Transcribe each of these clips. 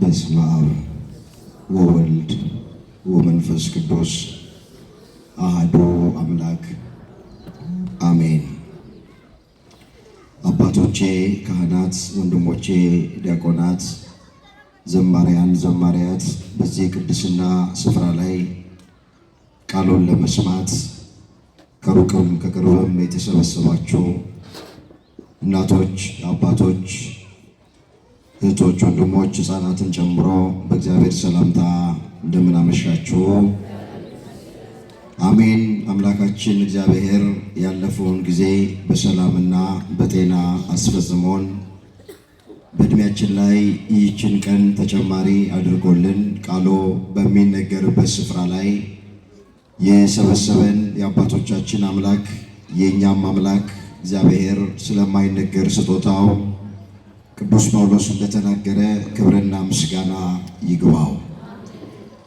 በስመ አብ ወወልድ ወመንፈስ ቅዱስ አሐዱ አምላክ አሜን። አባቶቼ ካህናት፣ ወንድሞቼ ዲያቆናት፣ ዘማሪያን፣ ዘማሪያት በዚህ ቅድስና ስፍራ ላይ ቃሉን ለመስማት ከሩቅም ከቅርብም የተሰበሰባችሁ እናቶች፣ አባቶች፣ እህቶች፣ ወንድሞች፣ ሕፃናትን ጨምሮ በእግዚአብሔር ሰላምታ እንደምን አመሻችሁ። አሜን። አምላካችን እግዚአብሔር ያለፈውን ጊዜ በሰላምና በጤና አስፈጽሞን በእድሜያችን ላይ ይህችን ቀን ተጨማሪ አድርጎልን ቃሉ በሚነገርበት ስፍራ ላይ የሰበሰበን የአባቶቻችን አምላክ የእኛም አምላክ እግዚአብሔር ስለማይነገር ስጦታው ቅዱስ ጳውሎስ እንደተናገረ ክብርና ምስጋና ይግባው።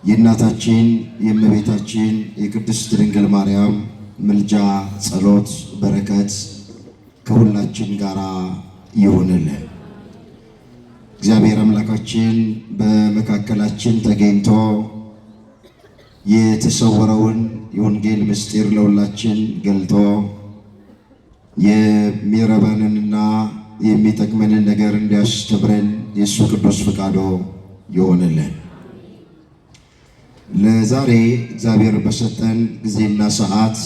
የእናታችን የእመቤታችን የቅድስት ድንግል ማርያም ምልጃ፣ ጸሎት፣ በረከት ከሁላችን ጋር ይሁንልን። እግዚአብሔር አምላካችን በመካከላችን ተገኝቶ የተሰወረውን የወንጌል ምስጢር ለሁላችን ገልጦ የሚረባንንና የሚጠቅመንን ነገር እንዲያስተምረን የእሱ ቅዱስ ፈቃዶ ይሆንልን። ለዛሬ እግዚአብሔር በሰጠን ጊዜና ሰዓት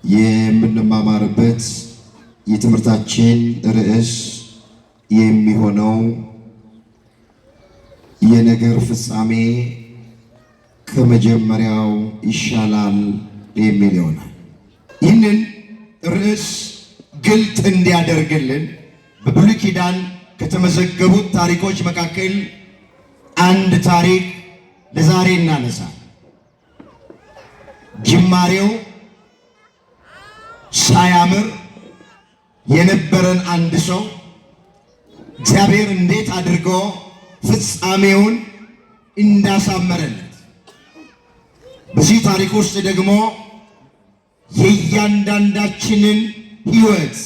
የምንማማርበት የትምህርታችን ርዕስ የሚሆነው የነገር ፍጻሜ ከመጀመሪያው ይሻላል የሚል ይሆናል። ይህንን ርዕስ ግልጥ እንዲያደርግልን በብሉይ ኪዳን ከተመዘገቡት ታሪኮች መካከል አንድ ታሪክ ለዛሬ እናነሳ። ጅማሬው ሳያምር የነበረን አንድ ሰው እግዚአብሔር እንዴት አድርጎ ፍጻሜውን እንዳሳመረለት፣ በዚህ ታሪክ ውስጥ ደግሞ የእያንዳንዳችንን ሕይወት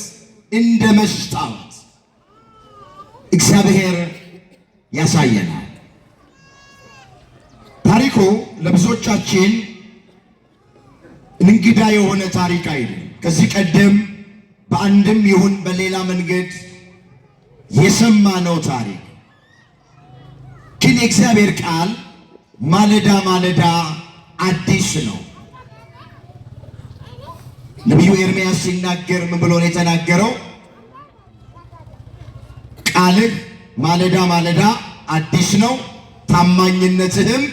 እንደ መስታወት እግዚአብሔር ያሳየናል። ታሪኩ ለብዙዎቻችን እንግዳ የሆነ ታሪክ አይደለም። ከዚህ ቀደም በአንድም ይሁን በሌላ መንገድ የሰማነው ታሪክ ግን የእግዚአብሔር ቃል ማለዳ ማለዳ አዲስ ነው። ነቢዩ ኤርምያስ ሲናገር ምን ብሎ ነው የተናገረው? ቃልህ ማለዳ ማለዳ አዲስ ነው፣ ታማኝነትህም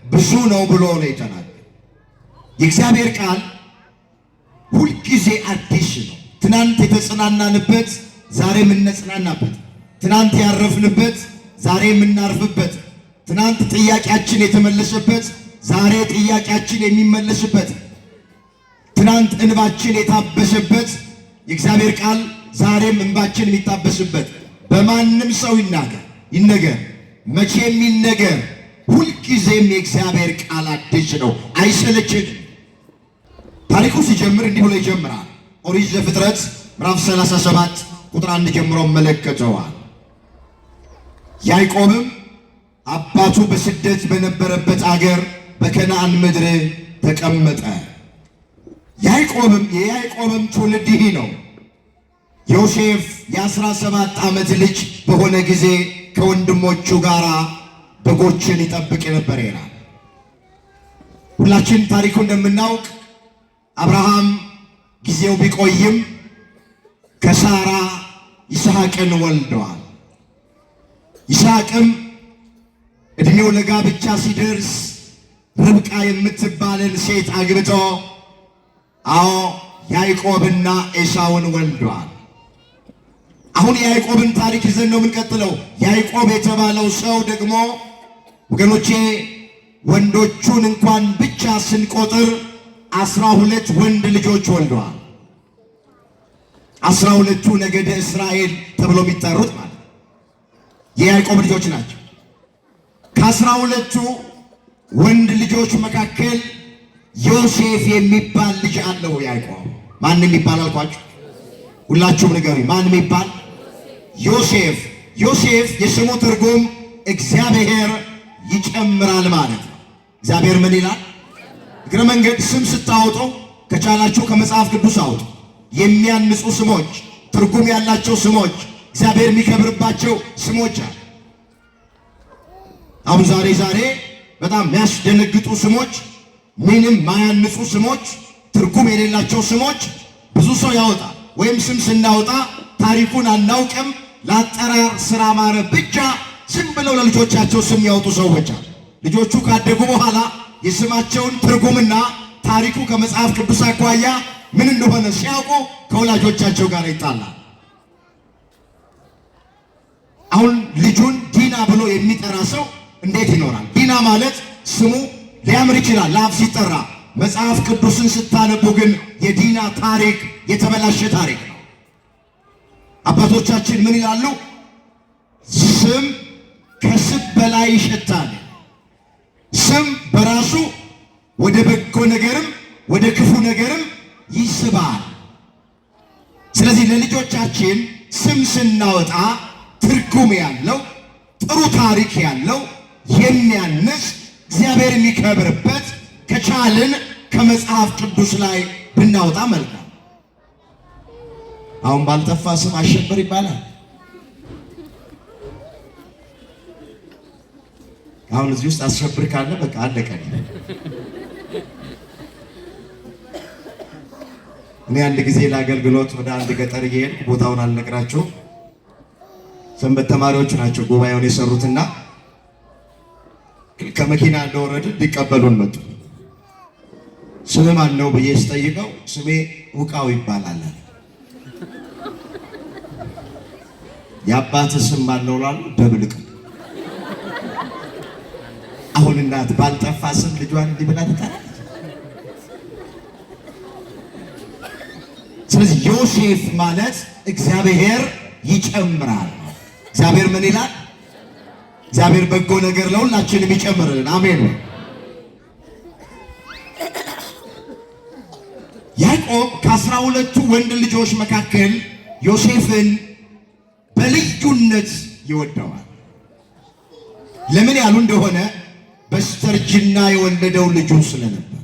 ብዙ ነው ብሎ ነው የተናገረው። የእግዚአብሔር ቃል ሁልጊዜ አዲስ ነው። ትናንት የተጽናናንበት ዛሬ የምንጽናናበት፣ ትናንት ያረፍንበት ዛሬ የምናርፍበት፣ ትናንት ጥያቄያችን የተመለሰበት ዛሬ ጥያቄያችን የሚመለስበት፣ ትናንት እንባችን የታበሰበት የእግዚአብሔር ቃል ዛሬም እንባችን የሚታበስበት፣ በማንም ሰው ይነገር መቼም ይነገር፣ ሁልጊዜም የእግዚአብሔር ቃል አዲስ ነው፣ አይሰለችም። ታሪኩ ሲጀምር እንዲህ ብሎ ይጀምራል። ኦሪት ዘፍጥረት ምዕራፍ 37 ቁጥር 1 ጀምሮ መለከተዋል። ያዕቆብም አባቱ በስደት በነበረበት አገር በከነዓን ምድር ተቀመጠ። የያዕቆብም ትውልድ ይህ ነው። ዮሴፍ የ17 ዓመት ልጅ በሆነ ጊዜ ከወንድሞቹ ጋር በጎችን ይጠብቅ ነበር ይላል። ሁላችን ታሪኩ እንደምናውቅ አብርሃም ጊዜው ቢቆይም ከሳራ ይስሐቅን ወልደዋል። ይስሐቅም እድሜው ለጋብቻ ሲደርስ ርብቃ የምትባልን ሴት አግብቶ ያዕቆብና ኤሳውን ወልደዋል። አሁን የያዕቆብን ታሪክ ይዘን ነው የምንቀጥለው። ያዕቆብ የተባለው ሰው ደግሞ ወገኖቼ ወንዶቹን እንኳን ብቻ ስንቆጥር 12 ወንድ ልጆች ወልደዋል። 12ቱ ነገደ እስራኤል ተብሎ የሚጠሩት ማለት የያዕቆብ ልጆች ናቸው። ከ12ቱ ወንድ ልጆች መካከል ዮሴፍ የሚባል ልጅ አለው ያዕቆብ። ማን የሚባል አልኳችሁ? ሁላችሁም ንገሩኝ። ማን የሚባል? ዮሴፍ። ዮሴፍ የስሙ ትርጉም እግዚአብሔር ይጨምራል ማለት ነው። እግዚአብሔር ምን ይላል? እግረ መንገድ ስም ስታወጡ ከቻላችሁ ከመጽሐፍ ቅዱስ አውጡ። የሚያንጹ ስሞች፣ ትርጉም ያላቸው ስሞች፣ እግዚአብሔር የሚከብርባቸው ስሞች አሉ። አሁን ዛሬ በጣም የሚያስደነግጡ ስሞች፣ ምንም ማያንጹ ስሞች፣ ትርጉም የሌላቸው ስሞች ብዙ ሰው ያወጣል። ወይም ስም ስናወጣ ታሪኩን አናውቅም፣ ለአጠራር ስራ ማረ ብቻ ዝም ብለው ለልጆቻቸው ስም ያወጡ ሰዎች አሉ። ልጆቹ ካደጉ በኋላ የስማቸውን ትርጉምና ታሪኩ ከመጽሐፍ ቅዱስ አኳያ ምን እንደሆነ ሲያውቁ ከወላጆቻቸው ጋር ይጣላል። አሁን ልጁን ዲና ብሎ የሚጠራ ሰው እንዴት ይኖራል? ዲና ማለት ስሙ ሊያምር ይችላል ለአፍ ሲጠራ። መጽሐፍ ቅዱስን ስታነቡ ግን የዲና ታሪክ የተበላሸ ታሪክ ነው። አባቶቻችን ምን ይላሉ? ስም ከስብ በላይ ይሸታል። ስም በራሱ ወደ በጎ ነገርም ወደ ክፉ ነገርም ይስባል። ስለዚህ ለልጆቻችን ስም ስናወጣ ትርጉም ያለው ጥሩ ታሪክ ያለው የሚያንስ እግዚአብሔር የሚከብርበት ከቻልን ከመጽሐፍ ቅዱስ ላይ ብናወጣ መልካም። አሁን ባልጠፋ ስም አሸብር ይባላል። አሁን እዚህ ውስጥ አሸብር ካለ በቃ አለቀ። እኔ አንድ ጊዜ ለአገልግሎት ወደ አንድ ገጠር እየሄድኩ ቦታውን አልነግራችሁም፣ ሰንበት ተማሪዎች ናቸው ጉባኤውን የሰሩትና ከመኪና እንደወረድን ሊቀበሉን መጡ። ስም ማን ነው ብዬ ስጠይቀው ስሜ ውቃው ይባላል። የአባት ስም ማን ነው ላሉ ደብልቅ። አሁን እናት ባልጠፋ ስም ልጇን እንዲህ ብላ ትጠራለች። ስለዚህ ዮሴፍ ማለት እግዚአብሔር ይጨምራል። እግዚአብሔር ምን ይላል? እግዚአብሔር በጎ ነገር ለሁላችንም ይጨምርልን። አሜን። ያዕቆብ ከ12ቱ ወንድ ልጆች መካከል ዮሴፍን በልዩነት ይወደዋል። ለምን ያሉ እንደሆነ በስተርጅና የወለደው ልጁ ስለነበር፣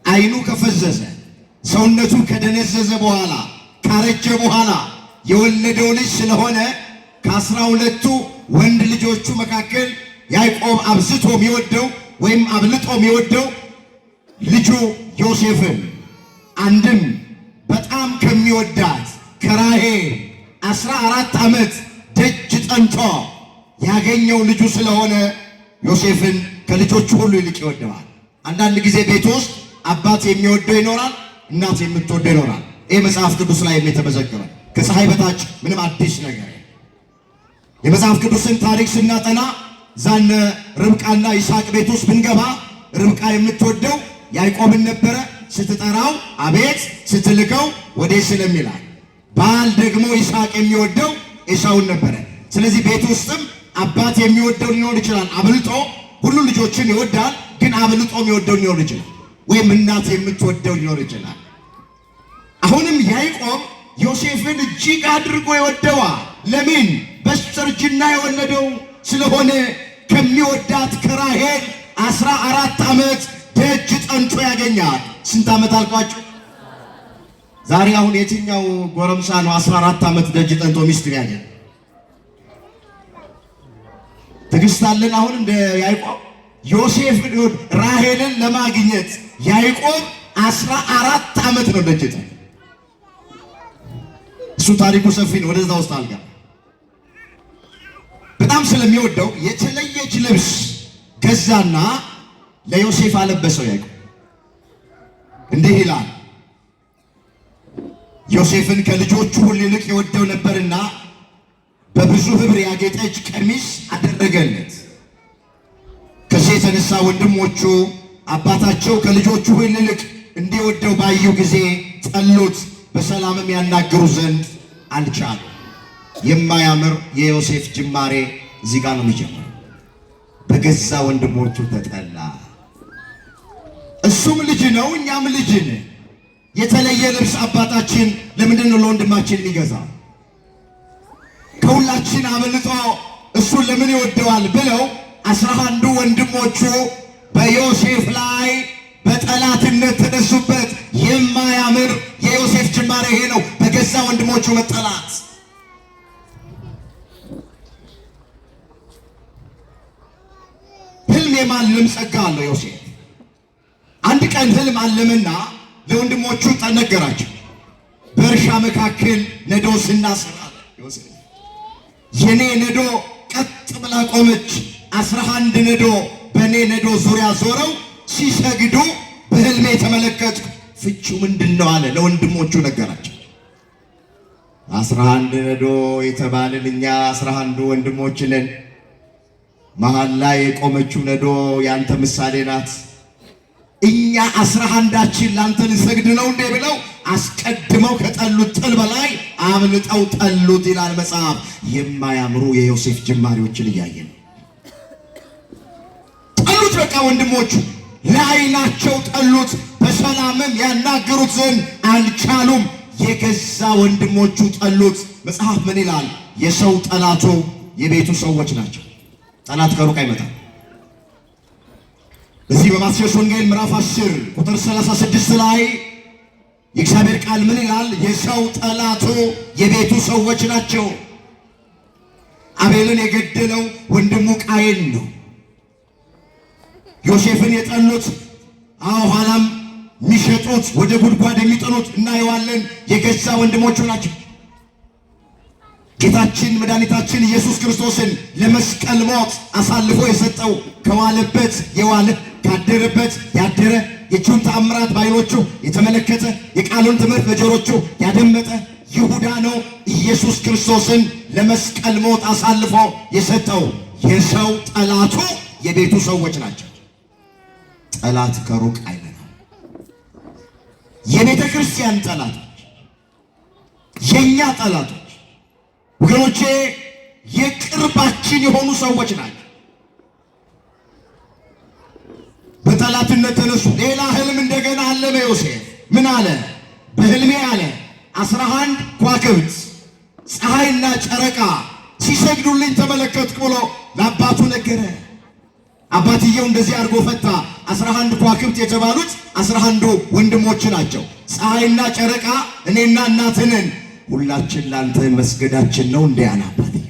ዓይኑ ከፈዘዘ ሰውነቱ ከደነዘዘ በኋላ ካረጀ በኋላ የወለደው ልጅ ስለሆነ ከ12ቱ ወንድ ልጆቹ መካከል ያዕቆብ አብዝቶ የሚወደው ወይም አብልጦ የሚወደው ልጁ ዮሴፍን አንድም በጣም ከሚወዳት ከራሔል 14 ዓመት ደጅ ጠንቶ ያገኘው ልጁ ስለሆነ ዮሴፍን ከልጆቹ ሁሉ ይልቅ ይወደዋል። አንዳንድ ጊዜ ቤት ውስጥ አባት የሚወደው ይኖራል፣ እናት የምትወደው ይኖራል። ይህ መጽሐፍ ቅዱስ ላይ የተመዘገበ ከፀሐይ በታች ምንም አዲስ ነገር። የመጽሐፍ ቅዱስን ታሪክ ስናጠና ዛነ ርብቃና ይስሐቅ ቤት ውስጥ ብንገባ ርብቃ የምትወደው ያዕቆብን ነበረ። ስትጠራው አቤት ስትልከው ወዴት ስለሚላል። ባል ደግሞ ይስሐቅ የሚወደው ኤሳውን ነበረ። ስለዚህ ቤት ውስጥም አባት የሚወደው ሊኖር ይችላል። አብልጦ ሁሉ ልጆችን ይወዳል፣ ግን አብልጦ የሚወደው ሊኖር ይችላል። ወይም እናት የምትወደው ሊኖር ይችላል። አሁንም ያዕቆብ ዮሴፍን እጅግ አድርጎ ይወደዋል። ለምን? በስተርጅና የወለደው ስለሆነ ከሚወዳት ከራሔል 14 ዓመት ደጅ ጠንቶ ያገኛል። ስንት ዓመት አልኳችሁ? ዛሬ አሁን የትኛው ጎረምሳ ነው 14 ዓመት ደጅ ጠንቶ ሚስት ያገኝ? ትዕግስት አለን አሁን እንደ ያዕቆብ? ዮሴፍ ራሔልን ለማግኘት ያዕቆብ 14 ዓመት ነው ደጅ ጠንቶ። እሱ ታሪኩ ሰፊ ነው፣ ወደዛ ውስጥ አልጋ በጣም ስለሚወደው የተለየች ልብስ ገዛና ለዮሴፍ አለበሰው። ያዕቆብ እንዲህ ይላል፣ ዮሴፍን ከልጆቹ ሁሉ ይልቅ የወደው ነበርና በብዙ ኅብር ያጌጠች ቀሚስ አደረገለት። ከዚህ የተነሳ ወንድሞቹ አባታቸው ከልጆቹ ሁሉ ይልቅ እንዲወደው ባዩ ጊዜ ጠሉት፣ በሰላምም ያናግሩ ዘንድ አልቻሉ። የማያምር የዮሴፍ ጅማሬ እዚህ ጋር ነው የሚጀምረው። በገዛ ወንድሞቹ ተጠላ። እሱም ልጅ ነው፣ እኛም ልጅ ነን። የተለየ ልብስ አባታችን ለምንድን ነው ለወንድማችን የሚገዛው? ከሁላችን አበልጦ እሱን ለምን ይወደዋል ብለው 11 ወንድሞቹ በዮሴፍ ላይ በጠላትነት ተነሱበት። የማያምር የዮሴፍ ጅማሬ ይሄ ነው፣ በገዛ ወንድሞቹ መጠላት። ህልም የማለም ጸጋ አለው ዮሴፍ። አንድ ቀን ህልም አለምና ለወንድሞቹ ነገራቸው። በእርሻ መካከል ነዶ ስናስር አለ ዮሴፍ፣ የኔ ነዶ ቀጥ ብላ ቆመች። 11 ነዶ በእኔ ነዶ ዙሪያ ዞረው ሲሰግዱ በህልሜ ተመለከትኩ። ፍቹ ምንድነው አለ ለወንድሞቹ ነገራቸው። 11 ነዶ የተባልን እኛ 11 ወንድሞች ነን። መሃል ላይ የቆመችው ነዶ ያንተ ምሳሌ ናት። እኛ 11ዳችን ላንተ ልንሰግድ ነው እንዴ ብለው አስቀድመው ከጠሉት ጥል በላይ አብልጠው ጠሉት ይላል መጽሐፍ። የማያምሩ የዮሴፍ ጅማሬዎችን እያየን ጠሉት። በቃ ወንድሞቹ ለዓይናቸው ጠሉት። በሰላምም ያናገሩት ዘንድ አልቻሉም። የገዛ ወንድሞቹ ጠሉት። መጽሐፍ ምን ይላል? የሰው ጠላቱ የቤቱ ሰዎች ናቸው። ጠላት ከሩቅ አይመጣም። እዚህ በማቴዎስ ወንጌል ምዕራፍ 10 ቁጥር 36 ላይ የእግዚአብሔር ቃል ምን ይላል? የሰው ጠላቱ የቤቱ ሰዎች ናቸው። አቤልን የገደለው ወንድሙ ቃየን ነው። ዮሴፍን የጠሉት ኋላም የሚሸጡት ወደ ጉድጓድ የሚጥሉት እናየዋለን፣ የገዛ ወንድሞቹ ናቸው። ጌታችን መድኃኒታችን ኢየሱስ ክርስቶስን ለመስቀል ሞት አሳልፎ የሰጠው ከዋለበት የዋለ ካደረበት ያደረ የእጁን ተአምራት በዓይኖቹ የተመለከተ የቃሉን ትምህርት በጆሮቹ ያደመጠ ይሁዳ ነው። ኢየሱስ ክርስቶስን ለመስቀል ሞት አሳልፎ የሰጠው የሰው ጠላቱ የቤቱ ሰዎች ናቸው። ጠላት ከሩቅ አይመጣም። የቤተ ክርስቲያን ጠላቶች፣ የኛ ጠላቶች ወገኖቼ የቅርባችን የሆኑ ሰዎች ናቸው። በጠላትነት ተነሱ። ሌላ ህልም እንደገና አለመ ዮሴፍ። ምን አለ? በህልሜ አለ 11 ከዋክብት ፀሐይና ጨረቃ ሲሰግዱልኝ ተመለከትኩ ብሎ ለአባቱ ነገረ። አባትየው እንደዚህ አድርጎ ፈታ። 11 ከዋክብት የተባሉት 11 ወንድሞች ናቸው። ፀሐይና ጨረቃ እኔና እናትንን ሁላችን ላንተ መስገዳችን ነው እንደ ያለ አባትየው።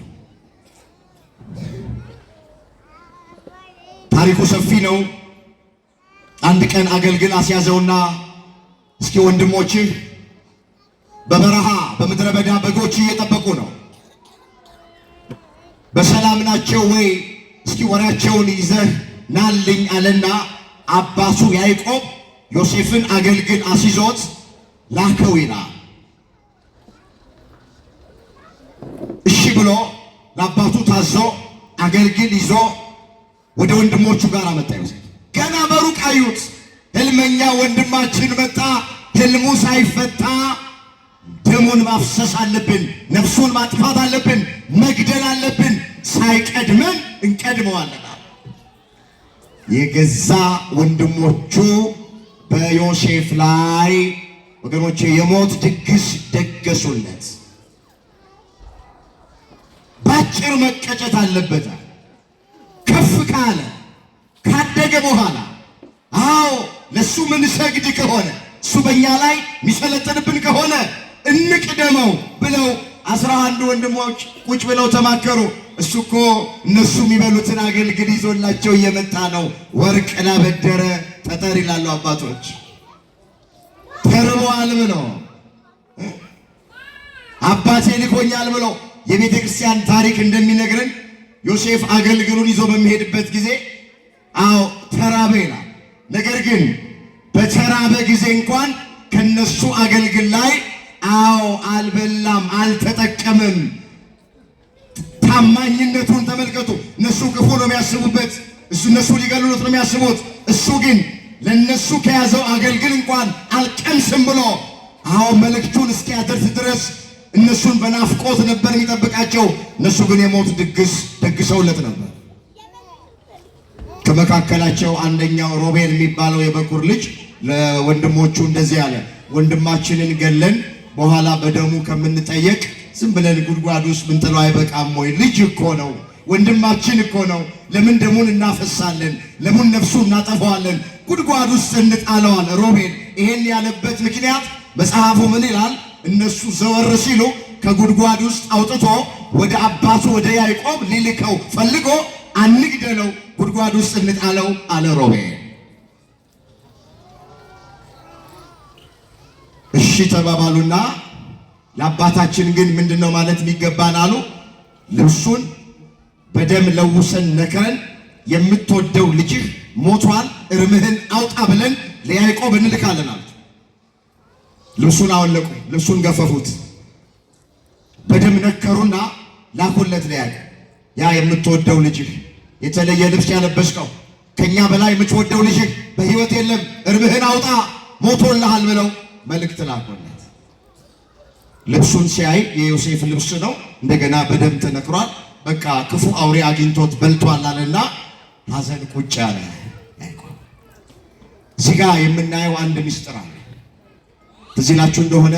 ታሪኩ ሰፊ ነው። አንድ ቀን አገልግል አስያዘውና እስኪ ወንድሞችህ በበረሃ በምድረ በዳ በጎች እየጠበቁ ነው፣ በሰላም ናቸው ወይ? እስኪ ወሬያቸውን ይዘህ ናልኝ አለና አባቱ ያዕቆብ ዮሴፍን አገልግል አስይዞት ላከው ይላል። እሺ ብሎ ለአባቱ ታዞ አገልግል ይዞ ወደ ወንድሞቹ ጋር መጣ። ዮሴፍ ገና በሩቅ አዩት። ህልመኛ ወንድማችን መጣ። ህልሙ ሳይፈታ ደሙን ማፍሰስ አለብን፣ ነፍሱን ማጥፋት አለብን፣ መግደል አለብን፣ ሳይቀድመን እንቀድመዋለን። የገዛ ወንድሞቹ በዮሴፍ ላይ ወገኖቼ የሞት ድግስ ደገሱለት። ባጭር መቀጨት አለበት። ከፍ ካለ ካደገ በኋላ ለሱ ምን ሰግድ ከሆነ እሱ በእኛ ላይ የሚሰለጥንብን ከሆነ እንቅደመው ብለው 11 ወንድሞች ቁጭ ብለው ተማከሩ። እሱ እኮ እነሱ የሚበሉትን አገልግል ይዞላቸው እየመጣ ነው። ወርቅ ላበደረ ጠጠር ይላሉ አባቶች። ተርቧል ብሎ አባቴ ልኮኛል ብሎ የቤተ ክርስቲያን ታሪክ እንደሚነግረን ዮሴፍ አገልግሉን ይዞ በሚሄድበት ጊዜ ተራበ ይላል። ነገር ግን በተራበ ጊዜ እንኳን ከነሱ አገልግል ላይ አልበላም፣ አልተጠቀመም። ታማኝነቱን ተመልከቱ። እነሱ ክፉ ነው የሚያስቡበት፣ እነሱ ሊገሉት ነው የሚያስቡት። እሱ ግን ለነሱ ከያዘው አገልግል እንኳን አልቀምስም ብሎ መልእክቱን እስኪያደርስ ድረስ እነሱን በናፍቆት ነበር የሚጠብቃቸው። እነሱ ግን የሞት ድግስ ደግሰውለት ነበር። ከመካከላቸው አንደኛው ሮቤል የሚባለው የበኩር ልጅ ለወንድሞቹ እንደዚህ አለ፣ ወንድማችንን ገለን በኋላ በደሙ ከምንጠየቅ ዝም ብለን ጉድጓድ ውስጥ ብንጥለው አይበቃም ወይ? ልጅ እኮ ነው፣ ወንድማችን እኮ ነው። ለምን ደሙን እናፈሳለን? ለምን ነፍሱ እናጠፋዋለን? ጉድጓድ ውስጥ እንጣለዋል። ሮቤል ይሄን ያለበት ምክንያት መጽሐፉ ምን ይላል? እነሱ ዘወር ሲሉ ከጉድጓድ ውስጥ አውጥቶ ወደ አባቱ ወደ ያዕቆብ ሊልከው ፈልጎ አንግደለው፣ ጉድጓድ ውስጥ እንጣለው አለ ሮቤል። እሺ ተባባሉና ለአባታችን ግን ምንድነው ማለት የሚገባን አሉ። ልብሱን በደም ለውሰን ነክረን የምትወደው ልጅህ ሞቷል፣ እርምህን አውጣ ብለን ለያዕቆብ እንልካለን አሉት። ልብሱን አወለቁ፣ ልብሱን ገፈፉት፣ በደም ነከሩና ላኩለት ለያዕቆብ። ያ የምትወደው ልጅህ የተለየ ልብስ ያለበስከው ከኛ በላይ የምትወደው ልጅህ በሕይወት የለም፣ እርምህን አውጣ ሞቶልሃል ብለው መልእክት ላኩለት። ልብሱን ሲያይ የዮሴፍ ልብስ ነው፣ እንደገና በደም ተነክሯል። በቃ ክፉ አውሬ አግኝቶት በልቷል አለና ሐዘን ቁጭ አለ ያዕቆብ። እዚህ ጋር የምናየው አንድ ምስጢር አለ። ትዝ ይላችሁ እንደሆነ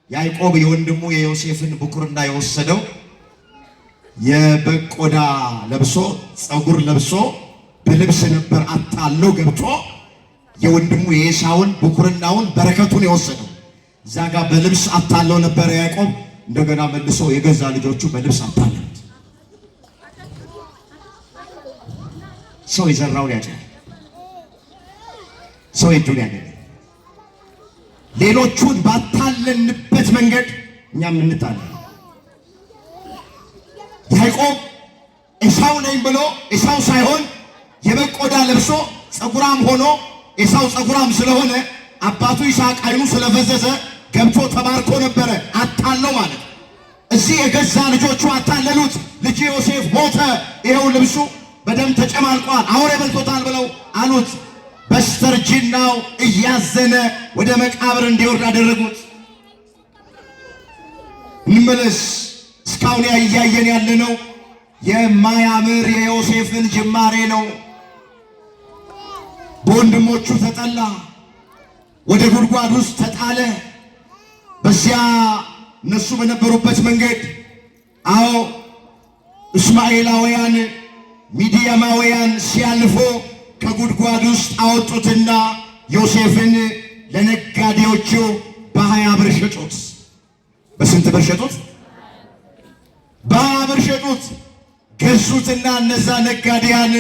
ያዕቆብ የወንድሙ የዮሴፍን ብኩርና የወሰደው የበግ ቆዳ ለብሶ ፀጉር ለብሶ በልብስ ነበር አታሎ ገብቶ የወንድሙ የኤሳውን ብኩርናውን በረከቱን የወሰደው። እዛ ጋር በልብስ አታለው ነበር ያዕቆብ። እንደገና መልሶ የገዛ ልጆቹ በልብስ አታለሉት። ሰው የዘራውን ያጭዳል፣ ሰው የእጁን ያገኛል። ሌሎቹን ባታለንበት መንገድ እኛም እንታለን። ያዕቆብ ኤሳው ነኝ ብሎ ኤሳው ሳይሆን የበግ ቆዳ ለብሶ ፀጉራም ሆኖ ኤሳው ፀጉራም ስለሆነ አባቱ ይስሐቅ ዓይኑ ስለፈዘዘ ገብቶ ተባርኮ ነበረ። አታለው ማለት እዚህ የገዛ ልጆቹ አታለሉት። ልጅ ዮሴፍ ሞተ፣ ይኸው ልብሱ በደም ተጨማልቋል፣ አውሬ በልቶታል ብለው አሉት። በስተርጅናው እያዘነ ወደ መቃብር እንዲወርድ አደረጉት። እንመለስ። እስካሁን እያየን ያለነው የማያምር የዮሴፍን ጅማሬ ነው። በወንድሞቹ ተጠላ፣ ወደ ጉድጓድ ውስጥ ተጣለ። በዚያ እነሱ በነበሩበት መንገድ አዎ እስማኤላውያን ሚዲያማውያን ሲያልፉ ከጉድጓድ ውስጥ አወጡትና ዮሴፍን ለነጋዴዎቹ በ20 ብር ሸጡት። በስንት ብር ሸጡት? በ20 ብር ሸጡት። ገዙትና እነዛ ነጋዴያን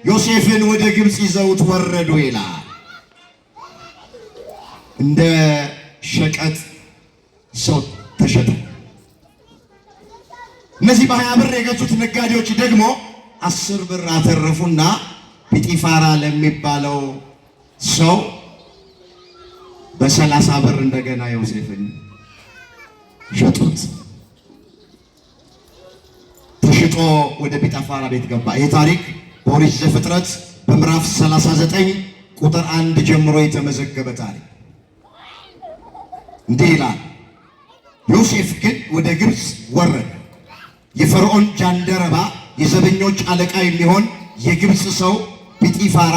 ዮሴፍን ወደ ግብፅ ይዘውት ወረዱ ይላል። እንደ ሸቀጥ ሰው ተሸጠ። እነዚህ በ20 ብር የገዙት ነጋዴዎች ደግሞ 10 ብር አተረፉና ጲጢፋራ ለሚባለው ሰው በ30 ብር እንደገና ዮሴፍን ሸጡት። ተሽጦ ወደ ጲጢፋራ ቤት ገባ። ይህ ታሪክ በኦሪት ዘፍጥረት በምዕራፍ 39 ቁጥር 1 ጀምሮ የተመዘገበ ታሪክ እንዲህ ይላል። ዮሴፍ ግን ወደ ግብፅ ወረደ። የፈርዖን ጃንደረባ የዘበኞች አለቃ የሚሆን የግብፅ ሰው ጲጢፋራ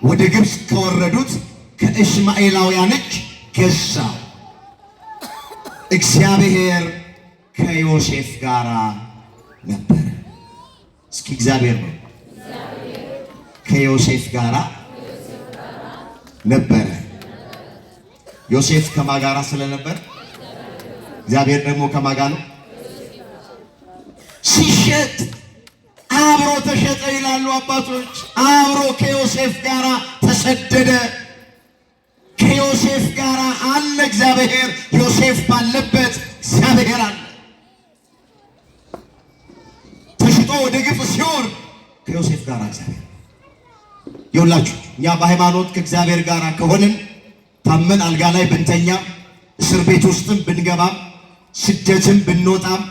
ወደ ግብፅ ከወረዱት ከእስማኤላውያን እጅ ገዛው። እግዚአብሔር ከዮሴፍ ጋር ነበር። እስኪ እግዚአብሔር ነው ከዮሴፍ ጋር ነበረ። ዮሴፍ ከማጋራ ስለነበር እግዚአብሔር ደግሞ ከማጋ ነው። ሲሸጥ አብሮ ተሸጠ ይላሉ አባቶች። አብሮ ከዮሴፍ ጋር ተሰደደ። ከዮሴፍ ጋር አለ እግዚአብሔር። ዮሴፍ ባለበት እግዚአብሔር አለ። ተሽጦ ወደ ግብፅ ሲወርድ ከዮሴፍ ጋር እግዚአብሔር። ይኸውላችሁ እኛ በሃይማኖት ከእግዚአብሔር ጋር ከሆንን ታመን አልጋ ላይ ብንተኛ፣ እስር ቤት ውስጥም ብንገባም፣ ስደትም ብንወጣም፣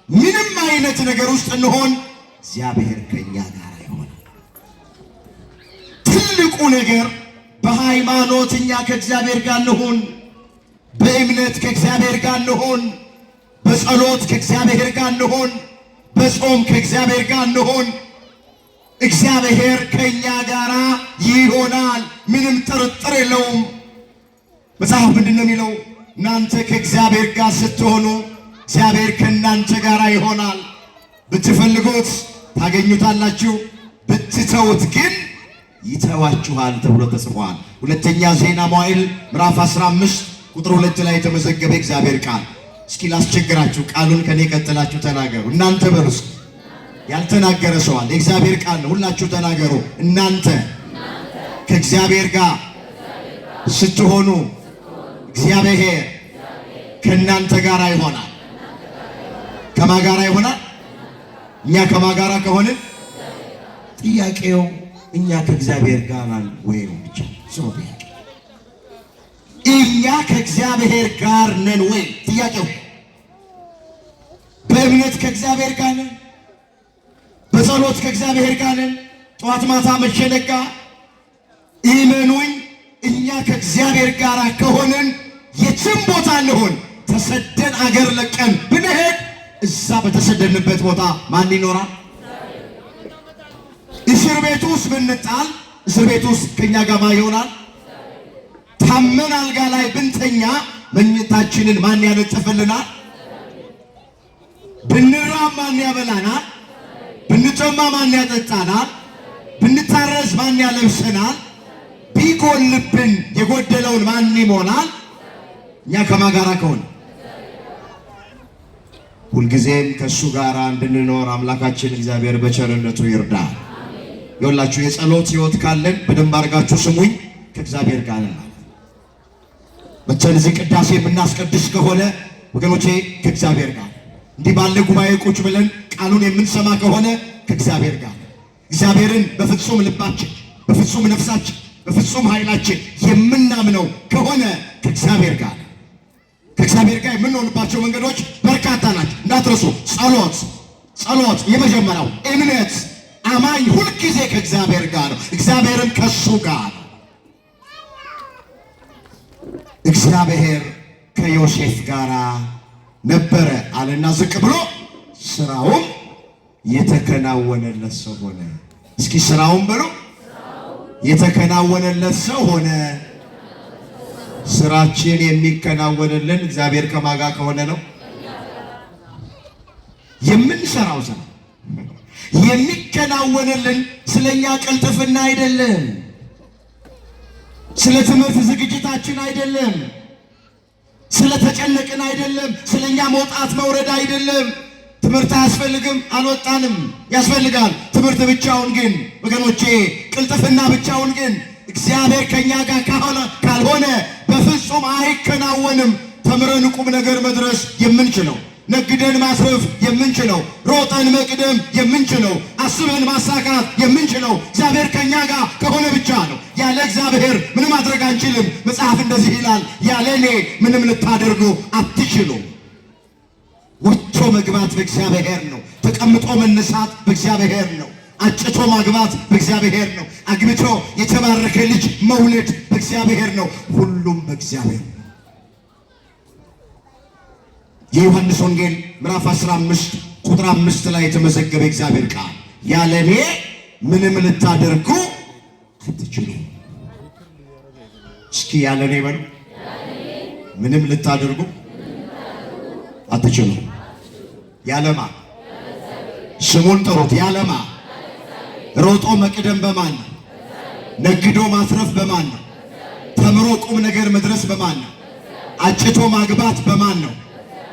ምንም አይነት ነገር ውስጥ እንሆን እግዚአብሔር ከኛ ጋር ይሆናል። ትልቁ ነገር በሃይማኖት እኛ ከእግዚአብሔር ጋር እንሆን፣ በእምነት ከእግዚአብሔር ጋር እንሆን፣ በጸሎት ከእግዚአብሔር ጋር እንሆን፣ በጾም ከእግዚአብሔር ጋር እንሆን። እግዚአብሔር ከኛ ጋር ይሆናል። ምንም ጥርጥር የለውም። መጽሐፍ ምንድን ነው የሚለው? እናንተ ከእግዚአብሔር ጋር ስትሆኑ እግዚአብሔር ከእናንተ ጋር ይሆናል። ብትፈልጉት ታገኙታላችሁ፣ ብትተውት ግን ይተዋችኋል ተብሎ ተጽፏል። ሁለተኛ ዜና መዋዕል ምዕራፍ 15 ቁጥር 2 ላይ የተመዘገበ እግዚአብሔር ቃል። እስኪ ላስቸግራችሁ፣ ቃሉን ከኔ ቀጥላችሁ ተናገሩ። እናንተ በሉ እስኪ። ያልተናገረ ሰው አለ። የእግዚአብሔር ቃል ነው። ሁላችሁ ተናገሩ። እናንተ ከእግዚአብሔር ጋር ስትሆኑ እግዚአብሔር ከእናንተ ጋር ይሆናል። ከማን ጋር ይሆናል? እኛ ከማን ጋር ከሆንን? ጥያቄው እኛ ከእግዚአብሔር ጋር ነን ወይ ነው ብቻ። ሰው ጥያቄ እኛ ከእግዚአብሔር ጋር ነን ወይ? ጥያቄው በእምነት ከእግዚአብሔር ጋር ነን? በጸሎት ከእግዚአብሔር ጋር ነን? ጠዋት ማታ መቼ ነጋ? እመኑኝ፣ እኛ ከእግዚአብሔር ጋር ከሆንን የትም ቦታ እንሆን ተሰደን አገር ለቀን ብንሄድ እዛ በተሰደድንበት ቦታ ማን ይኖራል? እስር ቤት ውስጥ ብንጣል እስር ቤት ውስጥ ከኛ ጋር ማን ይሆናል? ታመን አልጋ ላይ ብንተኛ መኝታችንን ማን ያነጥፍልናል? ብንራብ ማን ያበላናል? ብንጠማ ማን ያጠጣናል? ብንታረዝ ማን ያለብሰናል? ቢጎልብን የጎደለውን ማን ይሞላል? እኛ ከማን ጋር ከሆነ ሁልጊዜም ከእሱ ጋር እንድንኖር አምላካችን እግዚአብሔር በቸርነቱ ይርዳል። ይኸውላችሁ የጸሎት ሕይወት ካለን በደንብ አድርጋችሁ ስሙኝ፣ ከእግዚአብሔር ጋር ነን ማለት መቼም እዚህ ቅዳሴ የምናስቀድስ ከሆነ ወገኖቼ ከእግዚአብሔር ጋር እንዲህ ባለ ጉባኤ ቁጭ ብለን ቃሉን የምንሰማ ከሆነ ከእግዚአብሔር ጋር እግዚአብሔርን በፍጹም ልባችን፣ በፍጹም ነፍሳችን፣ በፍጹም ኃይላችን የምናምነው ከሆነ ከእግዚአብሔር ጋር ከእግዚአብሔር ጋር የምንሆንባቸው መንገዶች በርካታ ናቸው። እንዳትረሱ። ጸሎት የመጀመሪያው፣ እምነት አማኝ ሁልጊዜ ከእግዚአብሔር ጋር ነው፣ እግዚአብሔርም ከሱ ጋር ነው። እግዚአብሔር ከዮሴፍ ጋር ነበረ አለና ዝቅ ብሎ ስራውም የተከናወነለት ሰው ሆነ። እስኪ ስራውም ብሎ የተከናወነለት ሰው ሆነ። ስራችን የሚከናወንልን እግዚአብሔር ከማን ጋር ከሆነ ነው። የምንሰራው ስራ የሚከናወንልን ስለኛ ቅልጥፍና አይደለም፣ ስለ ትምህርት ዝግጅታችን አይደለም፣ ስለተጨነቅን አይደለም፣ ስለኛ መውጣት መውረድ አይደለም። ትምህርት አያስፈልግም፣ አልወጣንም። ያስፈልጋል ትምህርት ብቻውን ግን ወገኖቼ፣ ቅልጥፍና ብቻውን ግን እግዚአብሔር ከኛ ጋር ካልሆነ በፍጹም አይከናወንም። ተምረን ቁም ነገር መድረስ የምንችለው፣ ነግደን ማስረፍ የምንችለው፣ ሮጠን መቅደም የምንችለው፣ አስበን ማሳካት የምንችለው እግዚአብሔር ከኛ ጋር ከሆነ ብቻ ነው። ያለ እግዚአብሔር ምንም ማድረግ አንችልም። መጽሐፍ እንደዚህ ይላል፣ ያለ እኔ ምንም ልታደርጉ አትችሉም። ወጥቶ መግባት በእግዚአብሔር ነው። ተቀምጦ መነሳት በእግዚአብሔር ነው። አጭቶ ማግባት በእግዚአብሔር ነው። አግብቶ የተባረከ ልጅ መውለድ በእግዚአብሔር ነው። ሁሉም በእግዚአብሔር ነው። የዮሐንስ ወንጌል ምዕራፍ 15 ቁጥር 5 ላይ የተመዘገበ እግዚአብሔር ቃል ያለ እኔ ምንም ልታደርጉ አትችሉም። እስኪ ያለ እኔ በሉ። ምንም ልታደርጉ አትችሉም። ያለማ ስሙን ጥሩት። ያለማ ሮጦ መቅደም በማን ነው? ነግዶ ማትረፍ በማን ነው? ተምሮ ቁም ነገር መድረስ በማን ነው? አጭቶ ማግባት በማን ነው?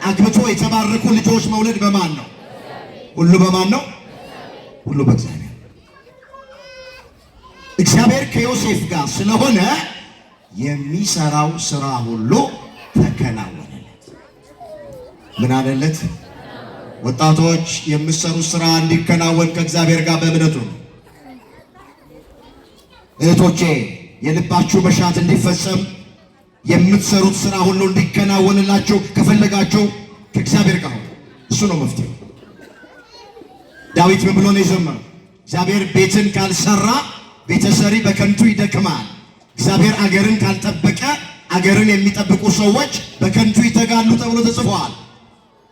አግብቶ የተባረኩ ልጆች መውለድ በማን ነው? ሁሉ በማን ነው? ሁሉ በእግዚአብሔር። እግዚአብሔር ከዮሴፍ ጋር ስለሆነ የሚሰራው ስራ ሁሉ ተከናወነለት። ምን አለለት? ወጣቶች የምትሰሩት ስራ እንዲከናወን ከእግዚአብሔር ጋር በእምነቱ ነው። እህቶቼ የልባችሁ መሻት እንዲፈጸም የምትሰሩት ስራ ሁሉ እንዲከናወንላችሁ ከፈለጋችሁ ከእግዚአብሔር ጋር ሆኖ እሱ ነው መፍትሄው። ዳዊት ምን ብሎ ነው የዘመረው? እግዚአብሔር ቤትን ካልሰራ ቤተሰሪ በከንቱ ይደክማል። እግዚአብሔር አገርን ካልጠበቀ አገርን የሚጠብቁ ሰዎች በከንቱ ይተጋሉ ተብሎ ተጽፏል።